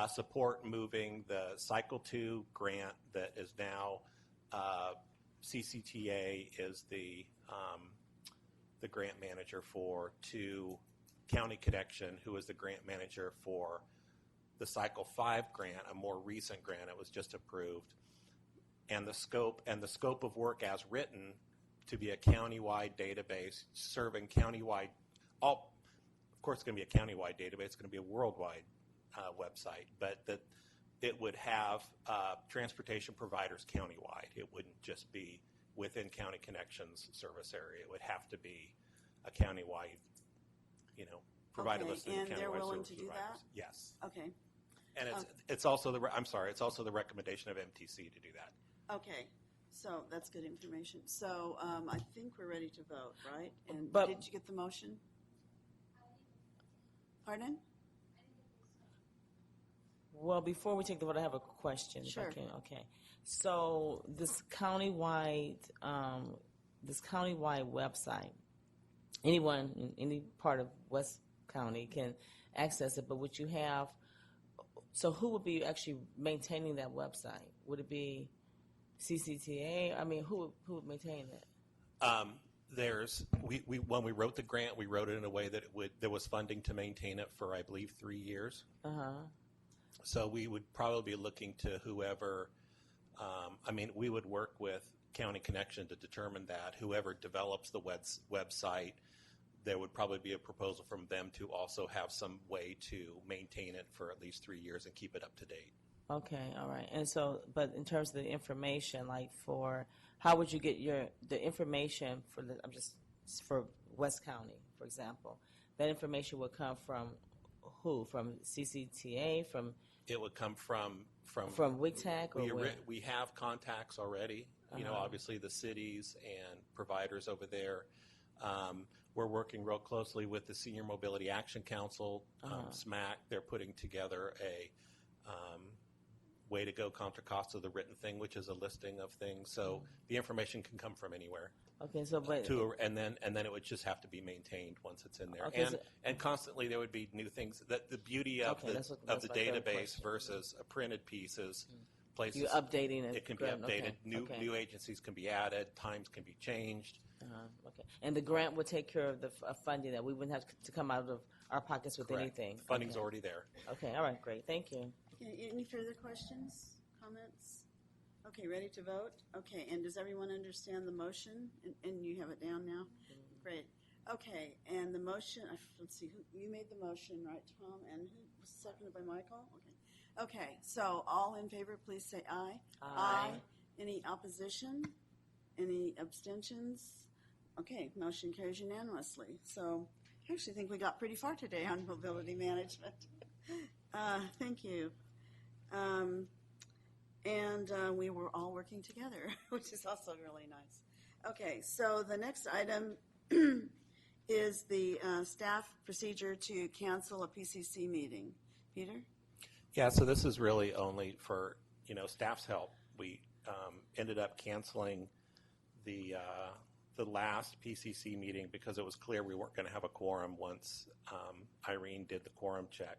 support moving the Cycle 2 grant that is now CCTA is the grant manager for, to County Connection, who is the grant manager for the Cycle 5 grant, a more recent grant. It was just approved. And the scope of work as written to be a countywide database serving countywide, of course it's going to be a countywide database, it's going to be a worldwide website, but that it would have transportation providers countywide. It wouldn't just be within County Connections service area. It would have to be a countywide, provider Okay, list of the and they're countywide willing service to do providers. that? Yes. Okay, And it's also it's also the recommendation of MTC to do that. okay. So that's good information. So I think we're ready to vote, right? And But- did you get the motion? Pardon? Well, before we take the vote, I have a question. Sure. If I can. Okay. So this countywide website, anyone in any part of West County can access it. But would you have? So who would be actually maintaining that website? Would it be CCTA? I mean, who would maintain it? When we wrote the grant, we wrote it in a way that there was funding to maintain it for, I believe, 3 years. So we would probably be looking to whoever, we would work with County Connection to determine that. Whoever develops the website, there would probably be a proposal from them to also have some way to maintain it for at least 3 years and keep it up to date. Okay, all right. And so, but in terms of the information, like how would you get the information for West County, for example? That information would come from who? From CCTA? It would come from WICTAC or where? We have contacts already. Obviously the cities and providers over there. We're working real closely with the Senior Mobility Action Council, SMAC. They're putting together a way to go Contra Costa, the written thing, which is a listing of things. So the information can come from anywhere. Okay, so and then it would just have to be maintained once it's in there. Okay, and constantly there would be new things. That the beauty of the that's my third database question. versus a printed piece is places You're updating it. It can be updated. Okay. New agencies can be added. Times can be changed. Okay, and the grant would take care of the funding that we wouldn't have to come out of our pockets with Correct. anything. Funding's Okay. already there. Okay, all right, great, thank you. Okay, any further questions, comments? Okay, ready to vote? Okay, and does everyone understand the motion? And you have it down now? Great. Okay, and the motion, let's see, you made the motion, right, Tom? And who was seconded by Michael? Okay, so all in favor, please say aye. Aye. Any opposition? Any abstentions? Okay, motion carries unanimously. So I actually think we got pretty far today on mobility management. Thank you. And we were all working together, which is also really nice. Okay, so the next item is the staff procedure to cancel a PCC meeting. Peter? Yeah, so this is really only for, staff's help. We ended up canceling the last PCC meeting because it was clear we weren't going to have a quorum once Irene did the quorum check.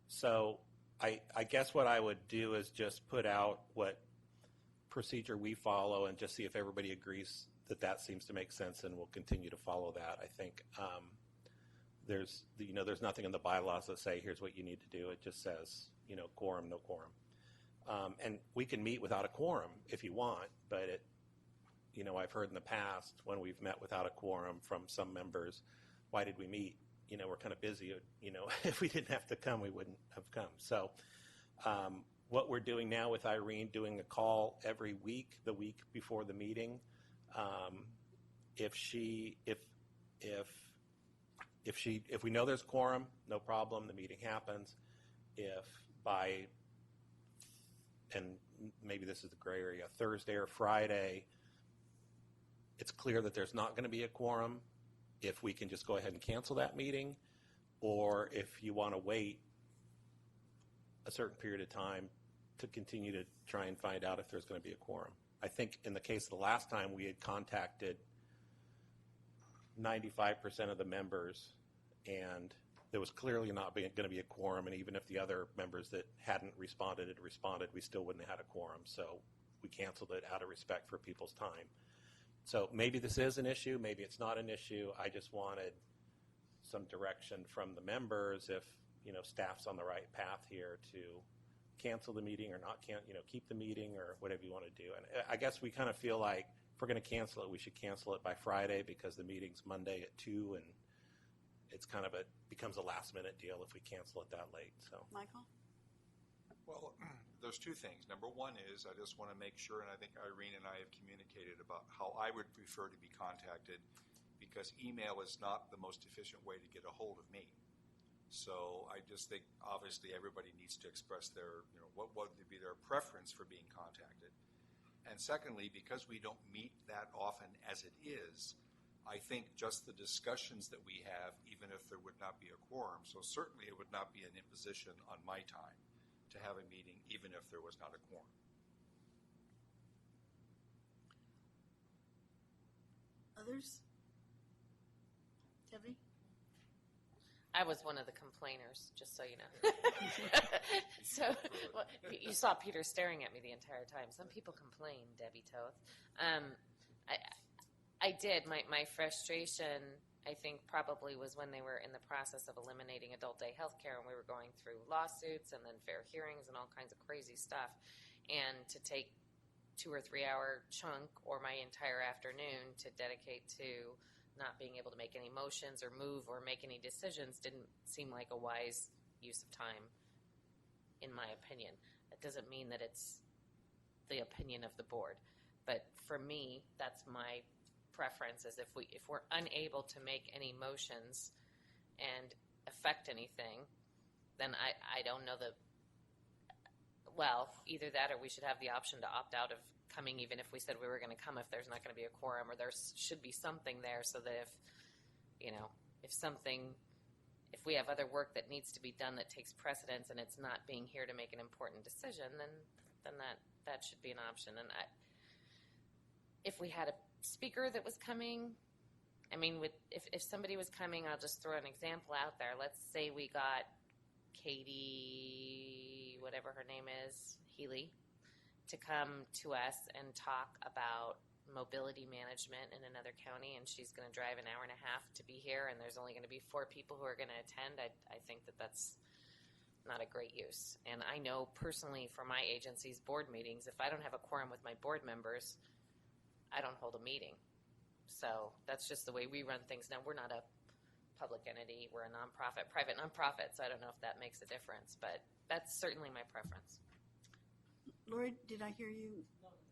So I guess what I would do is just put out what procedure we follow and just see if everybody agrees that that seems to make sense, and we'll continue to follow that. I think there's nothing in the bylaws that say here's what you need to do. It just says, quorum, no quorum. And we can meet without a quorum if you want, but I've heard in the past when we've met without a quorum from some members, why did we meet? We're kind of busy. If we didn't have to come, we wouldn't have come. So what we're doing now with Irene, doing a call every week, the week before the meeting, if we know there's quorum, no problem, the meeting happens. And maybe this is the gray area, Thursday or Friday, it's clear that there's not going to be a quorum, if we can just go ahead and cancel that meeting, or if you want to wait a certain period of time to continue to try and find out if there's going to be a quorum. I think in the case of the last time, we had contacted 95% of the members, and there was clearly not going to be a quorum, and even if the other members that hadn't responded had responded, we still wouldn't have had a quorum. So we canceled it out of respect for people's time. So maybe this is an issue, maybe it's not an issue. I just wanted some direction from the members if, staff's on the right path here to cancel the meeting or not, keep the meeting or whatever you want to do. And I guess we kind of feel like if we're going to cancel it, we should cancel it by Friday because the meeting's Monday at 2, and it's kind of becomes a last-minute deal if we cancel it that late. So, Michael? Well, there's two things. Number one is I just want to make sure, and I think Irene and I have communicated about how I would prefer to be contacted, because email is not the most efficient way to get a hold of me. So I just think obviously everybody needs to express their, what would be their preference for being contacted. And secondly, because we don't meet that often as it is, I think just the discussions that we have, even if there would not be a quorum, so certainly it would not be an imposition on my time to have a meeting, even if there was not a quorum. Others? Debbie? I was one of the complainers, just so you know. So you saw Peter staring at me the entire time. Some people complain, Debbie Toth. I did. My frustration, I think, probably was when they were in the process of eliminating adult day health care, and we were going through lawsuits and then fair hearings and all kinds of crazy stuff. And to take 2 or 3 hour chunk or my entire afternoon to dedicate to not being able to make any motions or move or make any decisions didn't seem like a wise use of time, in my opinion. That doesn't mean that it's the opinion of the board. But for me, that's my preference, is if we're unable to make any motions and affect anything, then I don't know either that or we should have the option to opt out of coming, even if we said we were going to come, if there's not going to be a quorum, or there should be something there so that if we have other work that needs to be done that takes precedence and it's not being here to make an important decision, then that should be an option. And if we had a speaker that was coming, if somebody was coming, I'll just throw an example out there. Let's say we got Katie, whatever her name is, Healy, to come to us and talk about mobility management in another county, and she's going to drive an hour and a half to be here, and there's only going to be 4 people who are going to attend. I think that's not a great use. And I know personally for my agency's board meetings, if I don't have a quorum with my board members, I don't hold a meeting. So that's just the way we run things now. We're not a public entity. We're a nonprofit, private nonprofit, so I don't know if that makes a difference, but that's certainly my preference. Lori, did I hear you?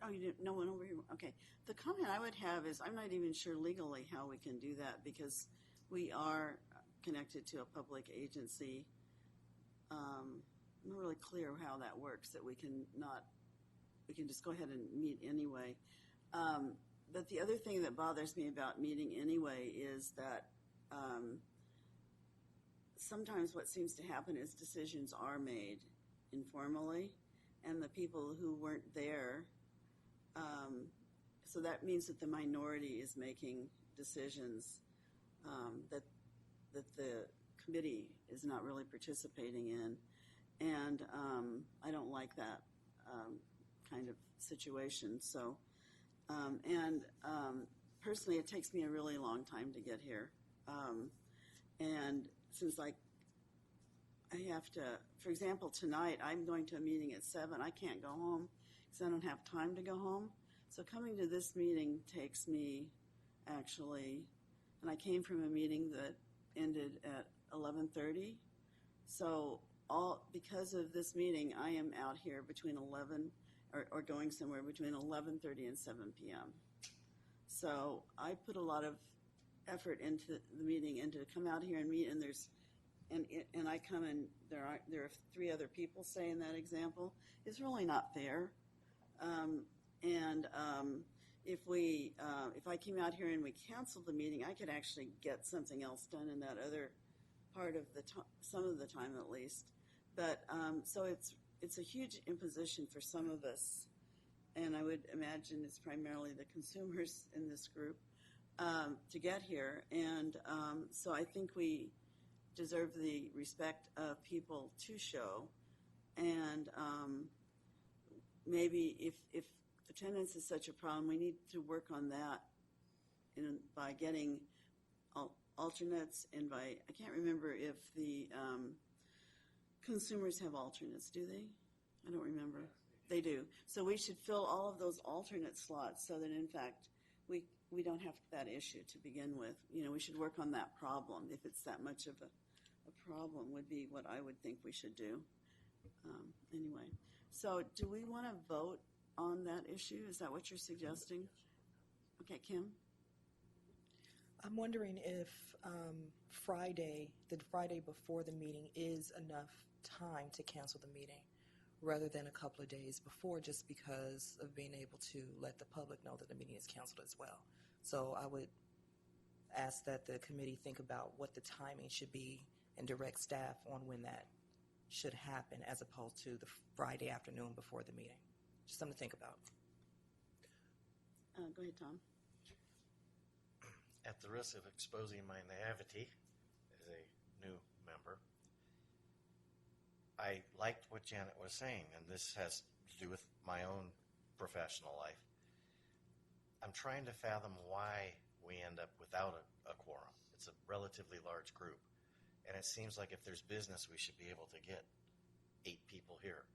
Oh, you didn't? No one over here? Okay. The comment I would have is I'm not even sure legally how we can do that, because we are connected to a public agency. I'm not really clear how that works, that we can just go ahead and meet anyway. But the other thing that bothers me about meeting anyway is that sometimes what seems to happen is decisions are made informally, and the people who weren't there, so that means that the minority is making decisions that the committee is not really participating in. and I don't like that kind of situation. So, personally, it takes me a really long time to get here, and since I have to, for example, tonight I'm going to a meeting at 7. I can't go home because I don't have time to go home. So coming to this meeting takes me actually, and I came from a meeting that ended at 11:30. So because of this meeting, I am out here between 11 or going somewhere between 11:30 and 7 p.m. So I put a lot of effort into the meeting and to come out here and meet, and I come and there are 3 other people say in that example. It's really not fair. If I came out here and we canceled the meeting, I could actually get something else done in that other part of some of the time at least. But so it's a huge imposition for some of us, and I would imagine it's primarily the consumers in this group to get here. And so I think we deserve the respect of people to show, and maybe if attendance is such a problem, we need to work on that by getting alternates and by, I can't remember if the consumers have alternates, do they? I don't remember. They do. So we should fill all of those alternate slots so that in fact we don't have that issue to begin with. We should work on that problem. If it's that much of a problem would be what I would think we should do. Anyway, so do we want to vote on that issue? Is that what you're suggesting? Okay, Kim? I'm wondering if the Friday before the meeting is enough time to cancel the meeting rather than a couple of days before, just because of being able to let the public know that the meeting is canceled as well. So I would ask that the committee think about what the timing should be and direct staff on when that should happen as opposed to the Friday afternoon before the meeting. Just something to think about. Go ahead, Tom. At the risk of exposing my naivety as a new member, I liked what Janet was saying, and this has to do with my own professional life. I'm trying to fathom why we end up without a quorum. It's a relatively large group, and it seems like if there's business, we should be able to get 8 people here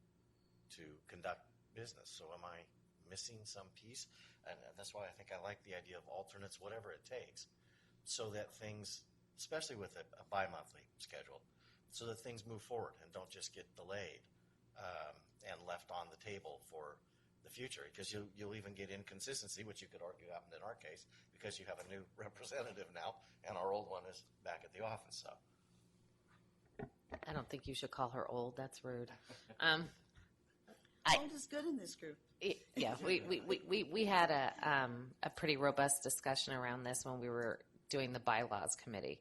to conduct business. So am I missing some piece? And that's why I think I like the idea of alternates, whatever it takes, so that things, especially with a bi-monthly schedule, so that things move forward and don't just get delayed and left on the table for the future. Because you'll even get inconsistency, which you could argue happened in our case, because you have a new representative now, and our old one is back at the office. So I don't think you should call her old. That's rude. Old is good in this group. Yeah, we had a pretty robust discussion around this when we were doing the bylaws committee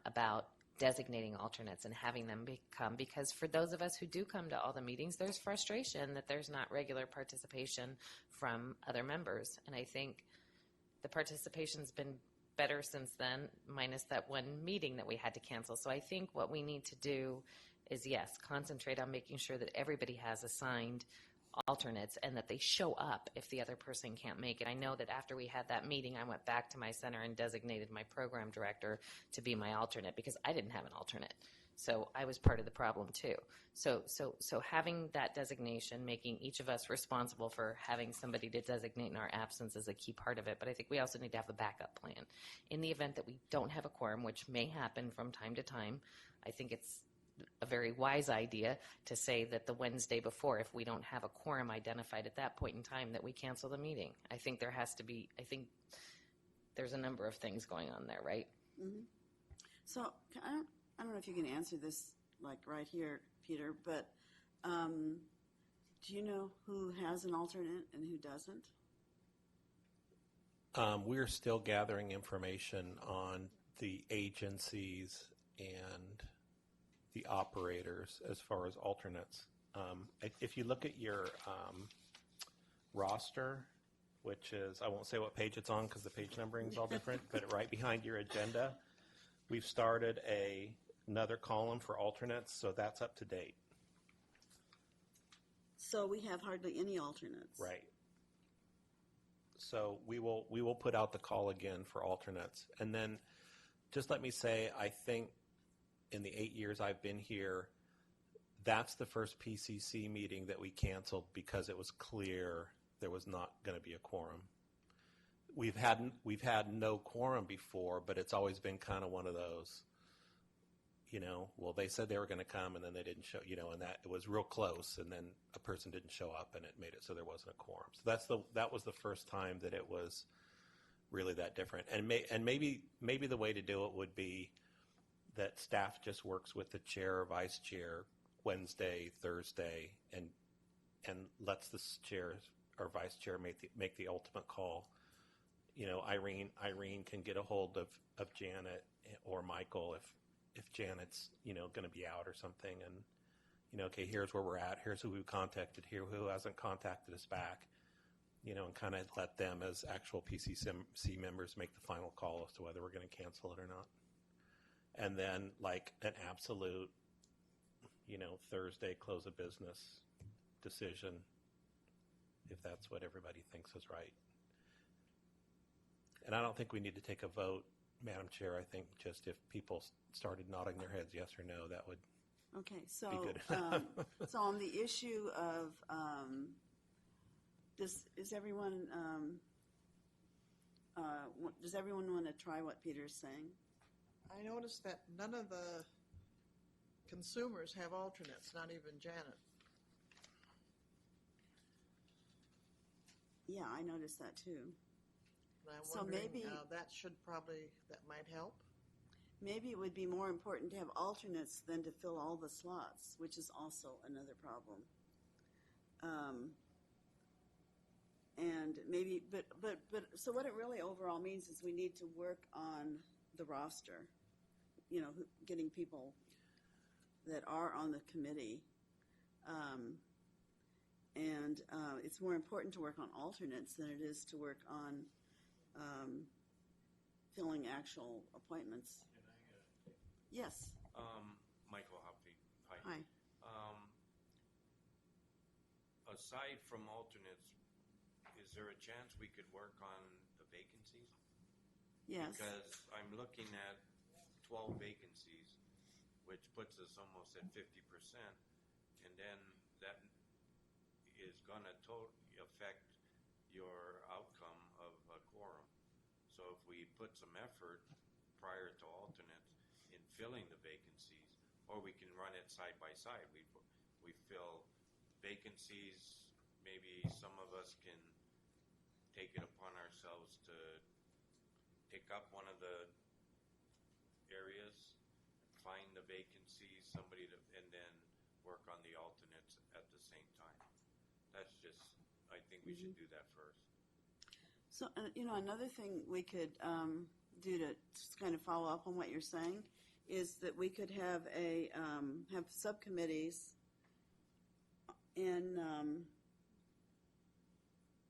about designating alternates and having them come, because for those of us who do come to all the meetings, there's frustration that there's not regular participation from other members. And I think the participation's been better since then, minus that one meeting that we had to cancel. So I think what we need to do is, yes, concentrate on making sure that everybody has assigned alternates and that they show up if the other person can't make it. I know that after we had that meeting, I went back to my center and designated my program director to be my alternate because I didn't have an alternate. So I was part of the problem too. So having that designation, making each of us responsible for having somebody to designate in our absence is a key part of it. But I think we also need to have a backup plan. In the event that we don't have a quorum, which may happen from time to time, I think it's a very wise idea to say that the Wednesday before, if we don't have a quorum identified at that point in time, that we cancel the meeting. I think there's a number of things going on there, right? Mm-hmm. So I don't know if you can answer this like right here, Peter, but do you know who has an alternate and who doesn't? We're still gathering information on the agencies and the operators as far as alternates. If you look at your roster, which is, I won't say what page it's on because the page numbering is all different, but right behind your agenda, we've started another column for alternates, so that's up to date. So we have hardly any alternates. Right. So we will put out the call again for alternates. And then just let me say, I think in the 8 years I've been here, that's the first PCC meeting that we canceled because it was clear there was not going to be a quorum. We've had no quorum before, but it's always been kind of one of those, well, they said they were going to come and then they didn't show, and that it was real close, and then a person didn't show up and it made it so there wasn't a quorum. So that was the first time that it was really that different. And maybe the way to do it would be that staff just works with the chair or vice chair Wednesday, Thursday, and lets the chair or vice chair make the ultimate call. Irene can get a hold of Janet or Michael if Janet's going to be out or something, and okay, here's where we're at, here's who we've contacted, here who hasn't contacted us back, and kind of let them as actual PCC members make the final call as to whether we're going to cancel it or not. And then like an absolute Thursday close of business decision if that's what everybody thinks is right. And I don't think we need to take a vote, Madam Chair. I think just if people started nodding their heads yes or no, that would Okay, so be good. so on the issue of does everyone want to try what Peter's saying? I noticed that none of the consumers have alternates, not even Janet. Yeah, I noticed that too. And I'm So wondering, maybe- that might help. Maybe it would be more important to have alternates than to fill all the slots, which is also another problem. And maybe, but so what it really overall means is we need to work on the roster, getting people that are on the committee. And it's more important to work on alternates than it is to work on filling actual appointments. Yes. Michael Hoppy. Hi. Aside from alternates, is there a chance we could work on the vacancies? Yes. Because I'm looking at 12 vacancies, which puts us almost at 50%, and then that is going to totally affect your outcome of a quorum. So if we put some effort prior to alternates in filling the vacancies, or we can run it side by side. We fill vacancies, maybe some of us can take it upon ourselves to pick up one of the areas, find the vacancies, and then work on the alternates at the same time. That's just, I think we should do that first. So, another thing we could do to just kind of follow up on what you're saying is that we could have have subcommittees, and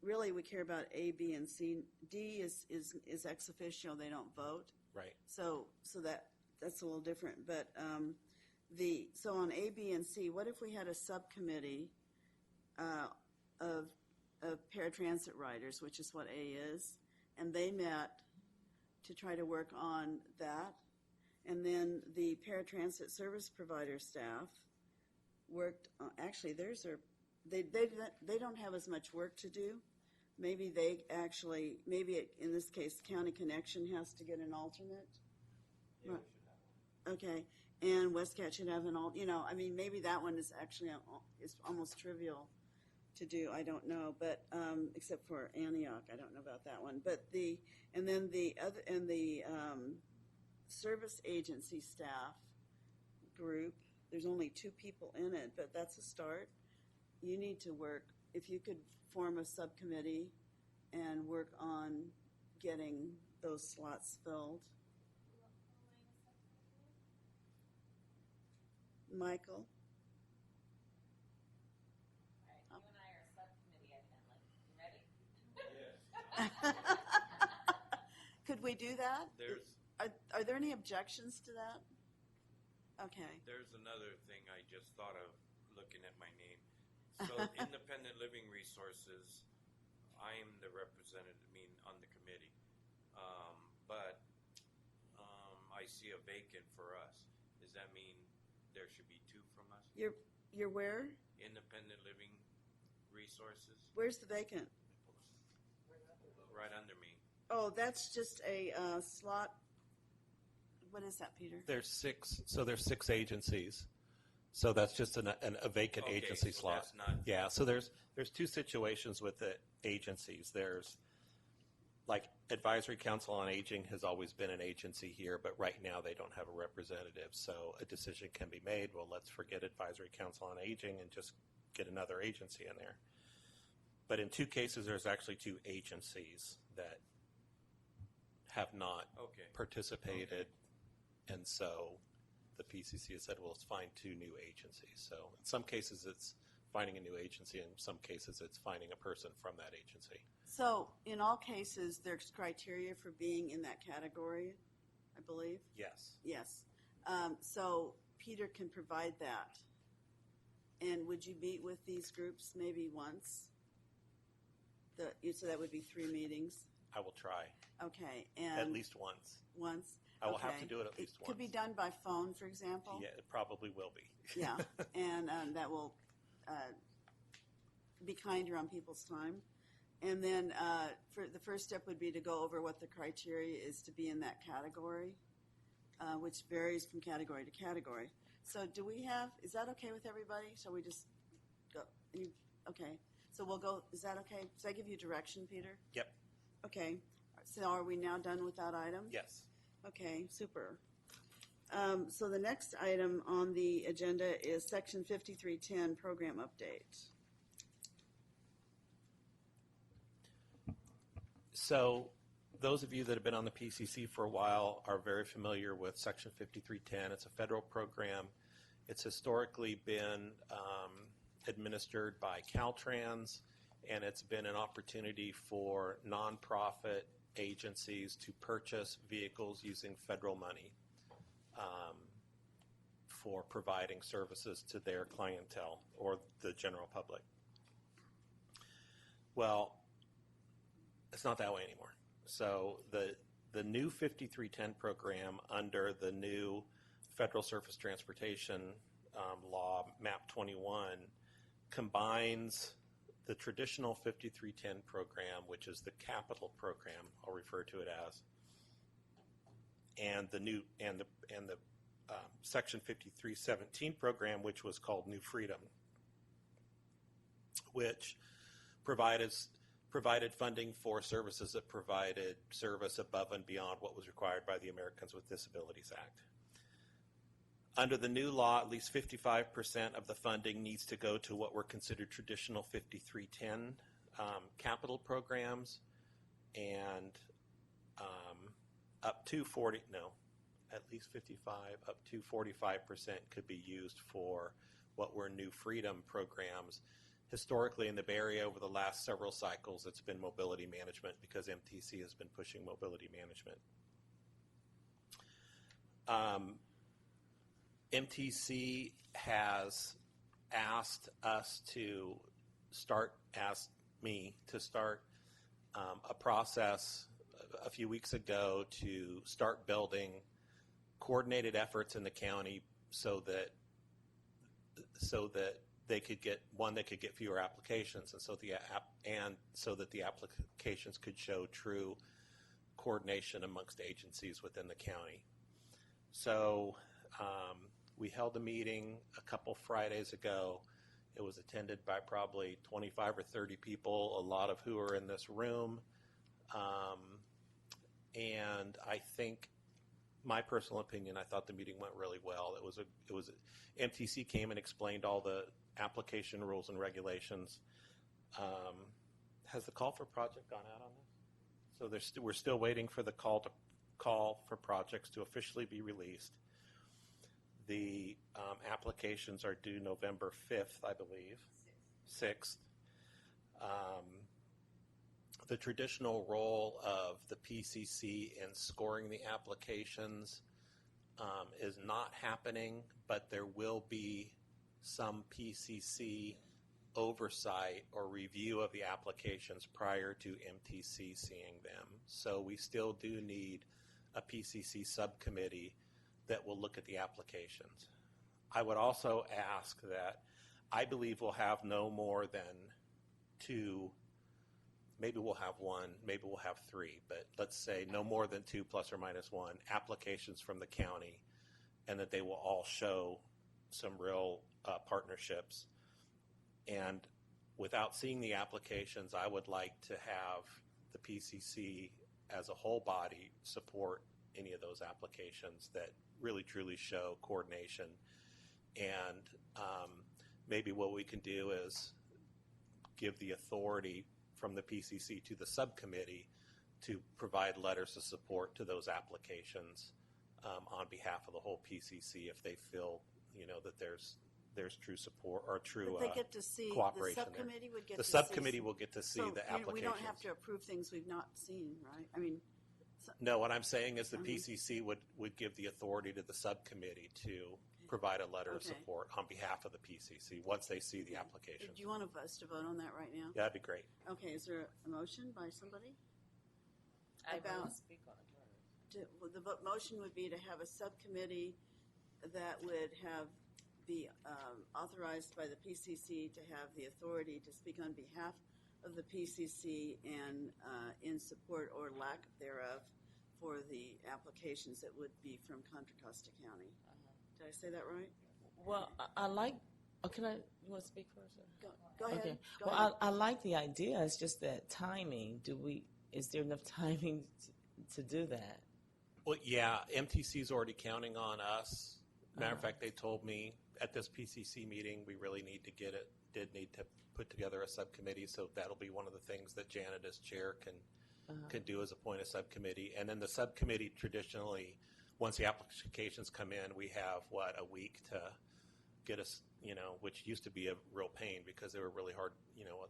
really we care about A, B, and C. D is ex officio; they don't vote. Right. So that's a little different. But so on A, B, and C, what if we had a subcommittee of paratransit riders, which is what A is, and they met to try to work on that, and then the paratransit service provider staff worked. Actually, they don't have as much work to do. Maybe in this case, County Connection has to get an alternate. Yeah, Right. we should have one. Okay, and Westcat should have an maybe that one is actually is almost trivial to do. I don't know, but except for Antioch, I don't know about that one. But the service agency staff group, there's only 2 people in it, but that's a start. You need to work, if you could form a subcommittee and work on getting those slots filled. Michael? All right, you and I are a subcommittee, evidently. You ready? Yes. Could we do that? Are there any objections to that? Okay. There's another thing I just thought of looking at my name. So independent living resources, I'm the representative, on the committee. But I see a vacant for us. Does that mean there should be two from us? You're where? Independent living resources, Where's the vacant? right under me. Oh, that's just a slot. What is that, Peter? There's six, so there's 6 agencies. So that's just a vacant Okay, agency so slot. that's not- Yeah, so there's 2 situations with the agencies. There's like Advisory Council on Aging has always been an agency here, but right now they don't have a representative. So a decision can be made, well, let's forget Advisory Council on Aging and just get another agency in there. But in 2 cases, there's actually 2 agencies that have not participated. And so the PCC has said, well, let's find 2 new agencies. So in some cases, it's finding a new agency. In some cases, it's finding a person from that agency. So in all cases, there's criteria for being in that category, I believe? Yes. Yes. So Peter can provide that. And would you meet with these groups maybe once? So that would be 3 meetings? I will try. Okay. And At least once. Once? I will have Okay. to do it at least It once. could be done by phone, for example? Yeah, it probably will be. Yeah, and that will be kinder on people's time. And then for the first step would be to go over what the criteria is to be in that category, which varies from category to category. So is that okay with everybody? Shall we just go? Okay, so we'll go, is that okay? Does that give you direction, Peter? Yep. Okay, so are we now done with that item? Yes. Okay, super. So the next item on the agenda is Section 5310 Program Update. So those of you that have been on the PCC for a while are very familiar with Section 5310. It's a federal program. It's historically been administered by Caltrans, and it's been an opportunity for nonprofit agencies to purchase vehicles using federal money for providing services to their clientele or the general public. Well, it's not that way anymore. So the new 5310 program under the new Federal Surface Transportation Law, MAP 21, combines the traditional 5310 program, which is the capital program, I'll refer to it as, and the new and the Section 5317 program, which was called New Freedom, which provided funding for services that provided service above and beyond what was required by the Americans with Disabilities Act. Under the new law, at least 55% of the funding needs to go to what were considered traditional 5310 capital programs, and at least 55, up to 45% could be used for what were New Freedom programs. Historically, in the Bay Area over the last several cycles, it's been mobility management because MTC has been pushing mobility management. MTC has asked me to start a process a few weeks ago to start building coordinated efforts in the county so that they could get fewer applications, and so that the applications could show true coordination amongst agencies within the county. So we held a meeting a couple Fridays ago. It was attended by probably 25 or 30 people, a lot of who are in this room. And I think, my personal opinion, I thought the meeting went really well. MTC came and explained all the application rules and regulations. Has the call for project gone out on this? So we're still waiting for the call for projects to officially be released. The applications are due November 5th, I believe. 6th. The traditional role of the PCC in scoring the applications is not happening, but there will be some PCC oversight or review of the applications prior to MTC seeing them. So we still do need a PCC subcommittee that will look at the applications. I would also ask that I believe we'll have no more than 2, maybe we'll have 1, maybe we'll have 3, but let's say no more than 2 plus or minus 1 applications from the county, and that they will all show some real partnerships. And without seeing the applications, I would like to have the PCC as a whole body support any of those applications that really truly show coordination. And maybe what we can do is give the authority from the PCC to the subcommittee to provide letters of support to those applications on behalf of the whole PCC if they feel, that there's true support or true But they get to see, cooperation the subcommittee would get The to subcommittee see. will get to see So the applications. we don't have to approve things we've not seen, right? I mean, No, what I'm saying is the PCC would give the authority to the subcommittee to provide a letter of Okay. support on behalf of the PCC once they see the application. do you want us to vote on that right now? Yeah, that'd be great. Okay, is there a motion by somebody? I About- will speak on it first. Well, the motion would be to have a subcommittee that would be authorized by the PCC to have the authority to speak on behalf of the PCC and in support or lack thereof for the applications that would be from Contra Costa County. Did I say that right? Well, I like. Oh, you want to speak first? Go ahead. Okay. Go Well, ahead. I like the idea. It's just that timing. Is there enough timing to do that? Well, yeah, MTC's already counting on us. Matter of fact, they told me at this PCC meeting we really need to put together a subcommittee. So that'll be one of the things that Janet as chair can do, is appoint a subcommittee. And then the subcommittee traditionally, once the applications come in, we have a week to get us, which used to be a real pain because they were really hard.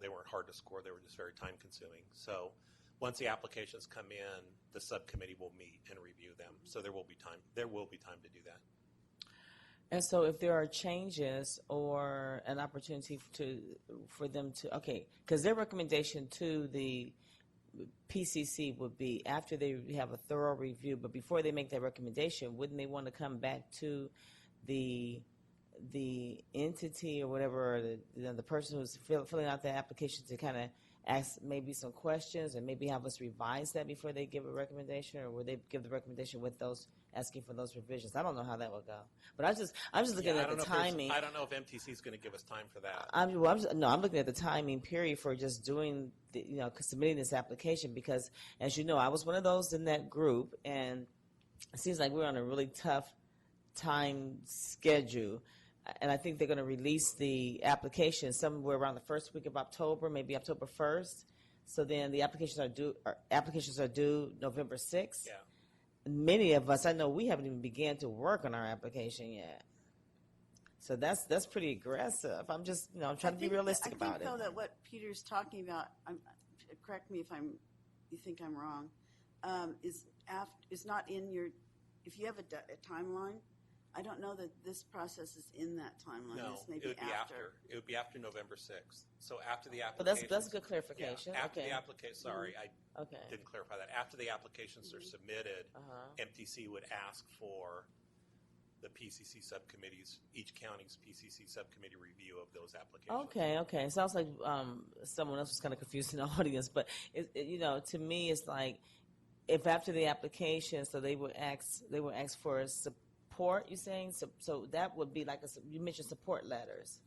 They weren't hard to score; they were just very time consuming. So once the applications come in, the subcommittee will meet and review them. So there will be time. There will be time to do that. And so, if there are changes or an opportunity for them to, because their recommendation to the PCC would be after they have a thorough review, but before they make that recommendation, wouldn't they want to come back to the entity or whatever, or the person who's filling out the application to kind of ask maybe some questions and maybe have us revise that before they give a recommendation, or would they give the recommendation with those asking for those revisions? I don't know how that would go, but I'm just looking at the timing. I don't know if MTC is going to give us time for that. I'm looking at the timing period for just doing submitting this application, because as you know, I was one of those in that group, and it seems like we're on a really tough time schedule. And I think they're going to release the application somewhere around the first week of October, maybe October 1st. So then the applications are due November 6th. Yeah. Many of us, I know, we haven't even began to work on our application yet. So that's pretty aggressive. I'm just, I'm trying to be realistic about it. I think, though, that what Peter's talking about, correct me if you think I'm wrong, is not in your, if you have a timeline, I don't know that this process is in that timeline. No, This may it would be after. It would be after November 6th. So after the But application. that's a good clarification. Yeah, after Okay. the application. Sorry, I Okay. didn't clarify that. After the applications are submitted, MTC would ask for the PCC subcommittees, each county's PCC subcommittee review of those applications. Okay. It sounds like someone else was kind of confused in the audience, but to me, it's like if after the application, so they would ask for support. You're saying so that would be like you mentioned support letters,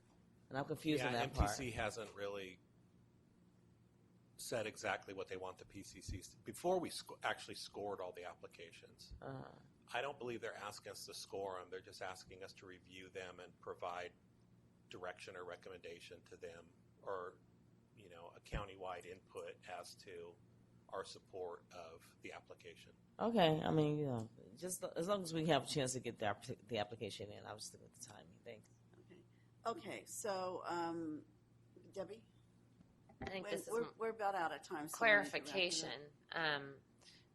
and I'm confused in that part. MTC hasn't really said exactly what they want the PCCs before we actually scored all the applications. I don't believe they're asking us to score them. They're just asking us to review them and provide direction or recommendation to them, or a countywide input as to our support of the application. Okay, I mean, just as long as we have a chance to get the application in, I was just looking at the timing. Thanks. Okay. So, Debbie, I think this is we're about out of time. So clarification.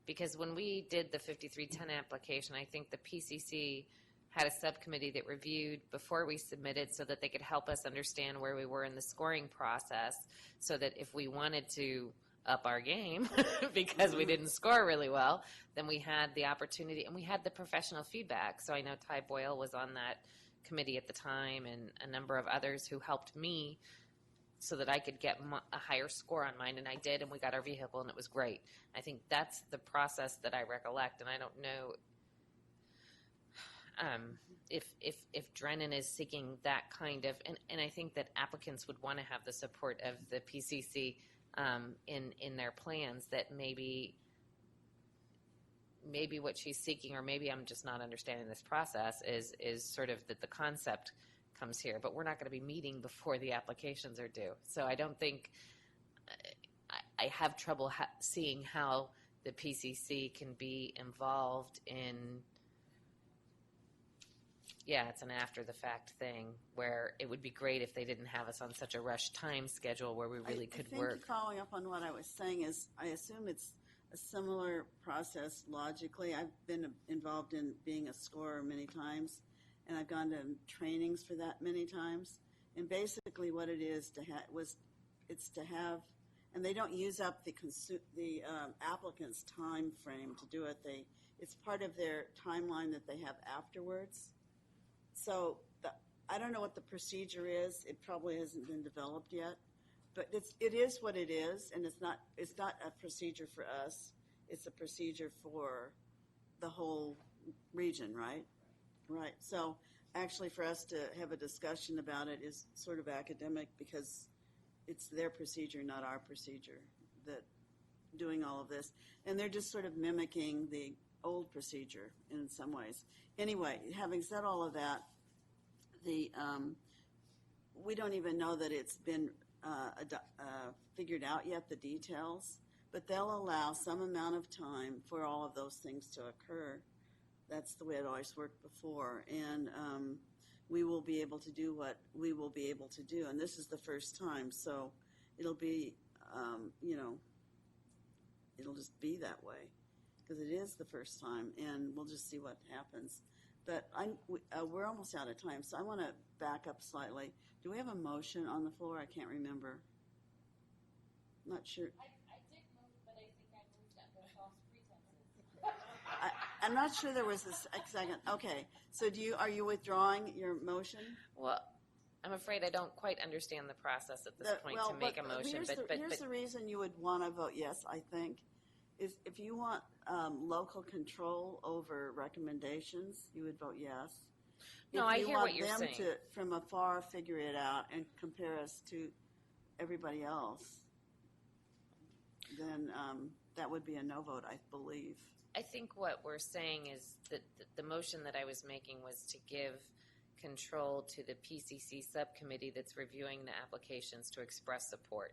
Because when we did the 5310 application, I think the PCC had a subcommittee that reviewed before we submitted so that they could help us understand where we were in the scoring process, so that if we wanted to up our game because we didn't score really well, then we had the opportunity and we had the professional feedback. So I know Ty Boyle was on that committee at the time, and a number of others who helped me so that I could get a higher score on mine, and I did, and we got our vehicle, and it was great. I think that's the process that I recollect, and I don't know if Drennan is seeking that kind of, and I think that applicants would want to have the support of the PCC in their plans, that maybe what she's seeking, or maybe I'm just not understanding this process, is sort of that the concept comes here, but we're not going to be meeting before the applications are due. So I don't think, I have trouble seeing how the PCC can be involved in, it's an after the fact thing, where it would be great if they didn't have us on such a rush time schedule where we really could I work. think following up on what I was saying is, I assume it's a similar process logically. I've been involved in being a scorer many times, and I've gone to trainings for that many times. And basically what it is it's to have, and they don't use up the applicant's time frame to do it. It's part of their timeline that they have afterwards. So I don't know what the procedure is. It probably hasn't been developed yet, but it is what it is, and it's not a procedure for us. It's a procedure for the whole region, right? Right. So actually, for us to have a discussion about it is sort of academic, because it's their procedure, not our procedure, that doing all of this, and they're just sort of mimicking the old procedure in some ways. Anyway, having said all of that, we don't even know that it's been figured out yet, the details, but they'll allow some amount of time for all of those things to occur. That's the way it always worked before, and we will be able to do what we will be able to do, and this is the first time, so it'll be, it'll just be that way, because it is the first time, and we'll just see what happens. But we're almost out of time, so I want to back up slightly. Do we have a motion on the floor? I can't remember. I'm not sure. I did move, but I think I moved under false pretenses. I'm not sure there was a second. Okay, so are you withdrawing your motion? Well, I'm afraid I don't quite understand the process at this point to make a motion. Here's the reason you would want to vote yes, I think, is if you want local control over recommendations, you would vote yes. No, I hear what you're saying. If you want them to, from afar, figure it out and compare us to everybody else, then that would be a no vote, I believe. I think what we're saying is that the motion that I was making was to give control to the PCC subcommittee that's reviewing the applications to express support.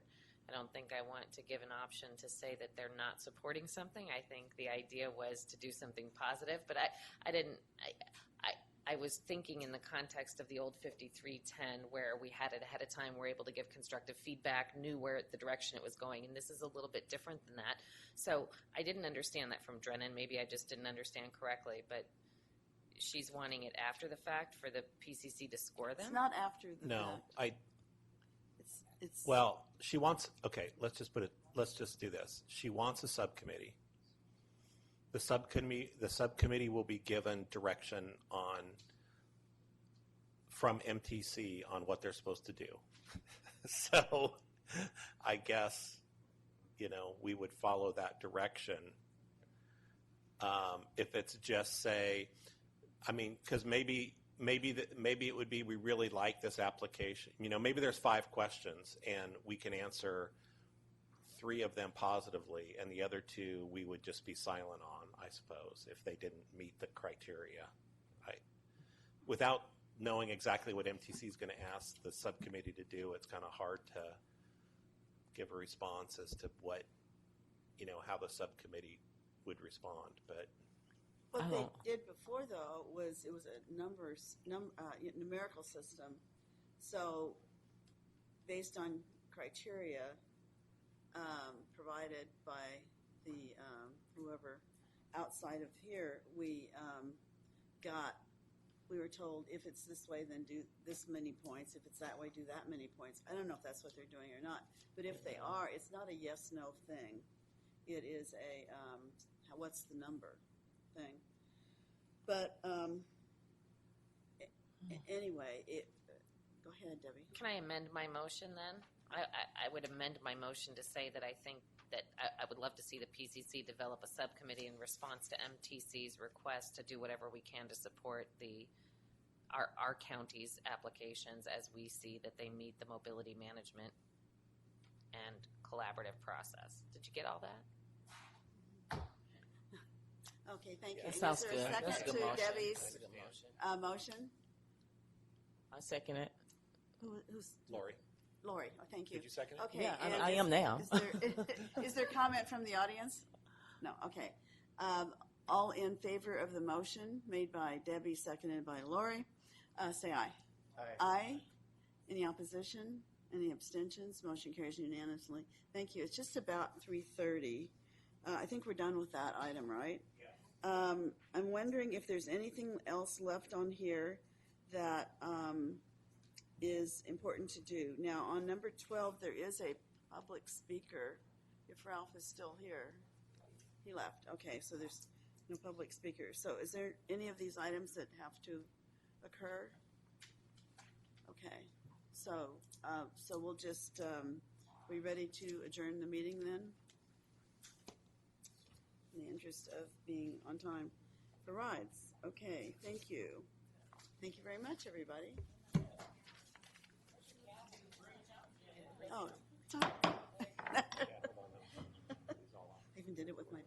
I don't think I want to give an option to say that they're not supporting something. I think the idea was to do something positive, but I was thinking in the context of the old 5310, where we had it ahead of time, we're able to give constructive feedback, knew where the direction it was going, and this is a little bit different than that. So I didn't understand that from Drennan. Maybe I just didn't understand correctly, but she's wanting it after the fact for the PCC to score them? It's not after the fact. Well, she wants, okay, let's just do this. She wants a subcommittee. The subcommittee will be given direction from MTC on what they're supposed to do. So I guess, we would follow that direction. If it's just because maybe it would be, we really like this application. Maybe there's 5 questions and we can answer 3 of them positively, and the other 2 we would just be silent on, I suppose, if they didn't meet the criteria. Without knowing exactly what MTC is going to ask the subcommittee to do, it's kind of hard to give a response as to what, how the subcommittee would respond. But what they did before, though, was it was a numerical system. So based on criteria provided by the whoever outside of here, we got we were told if it's this way, then do this many points. If it's that way, do that many points. I don't know if that's what they're doing or not. But if they are, it's not a yes/no thing. It is a what's the number thing. But anyway, go ahead, Debbie. Can I amend my motion then? I would amend my motion to say that I think that I would love to see the PCC develop a subcommittee in response to MTC's request to do whatever we can to support our county's applications as we see that they meet the mobility management and collaborative process. Did you get all that? Okay, thank you. That And sounds is there good. a That's a second good to motion. Debbie's That's a good motion. motion? I second it. Who's Lori, Lori? Oh, thank you. did you second it? Okay. Yeah, and I am now. Is there comment from the audience? No. Okay. All in favor of the motion made by Debbie, seconded by Lori, say aye. Aye. Aye. Any opposition? Any abstentions? Motion carries unanimously. Thank you. It's just about 3:30. I think we're done with that item, right? Yeah. I'm wondering if there's anything else left on here that is important to do. Now, on number 12, there is a public speaker. If Ralph is still here. He left. Okay, so there's no public speaker. So is there any of these items that have to occur? Okay, so we'll just, we ready to adjourn the meeting then? In the interest of being on time for rides. Okay, thank you. Thank you very much, everybody. Oh, I even did it with my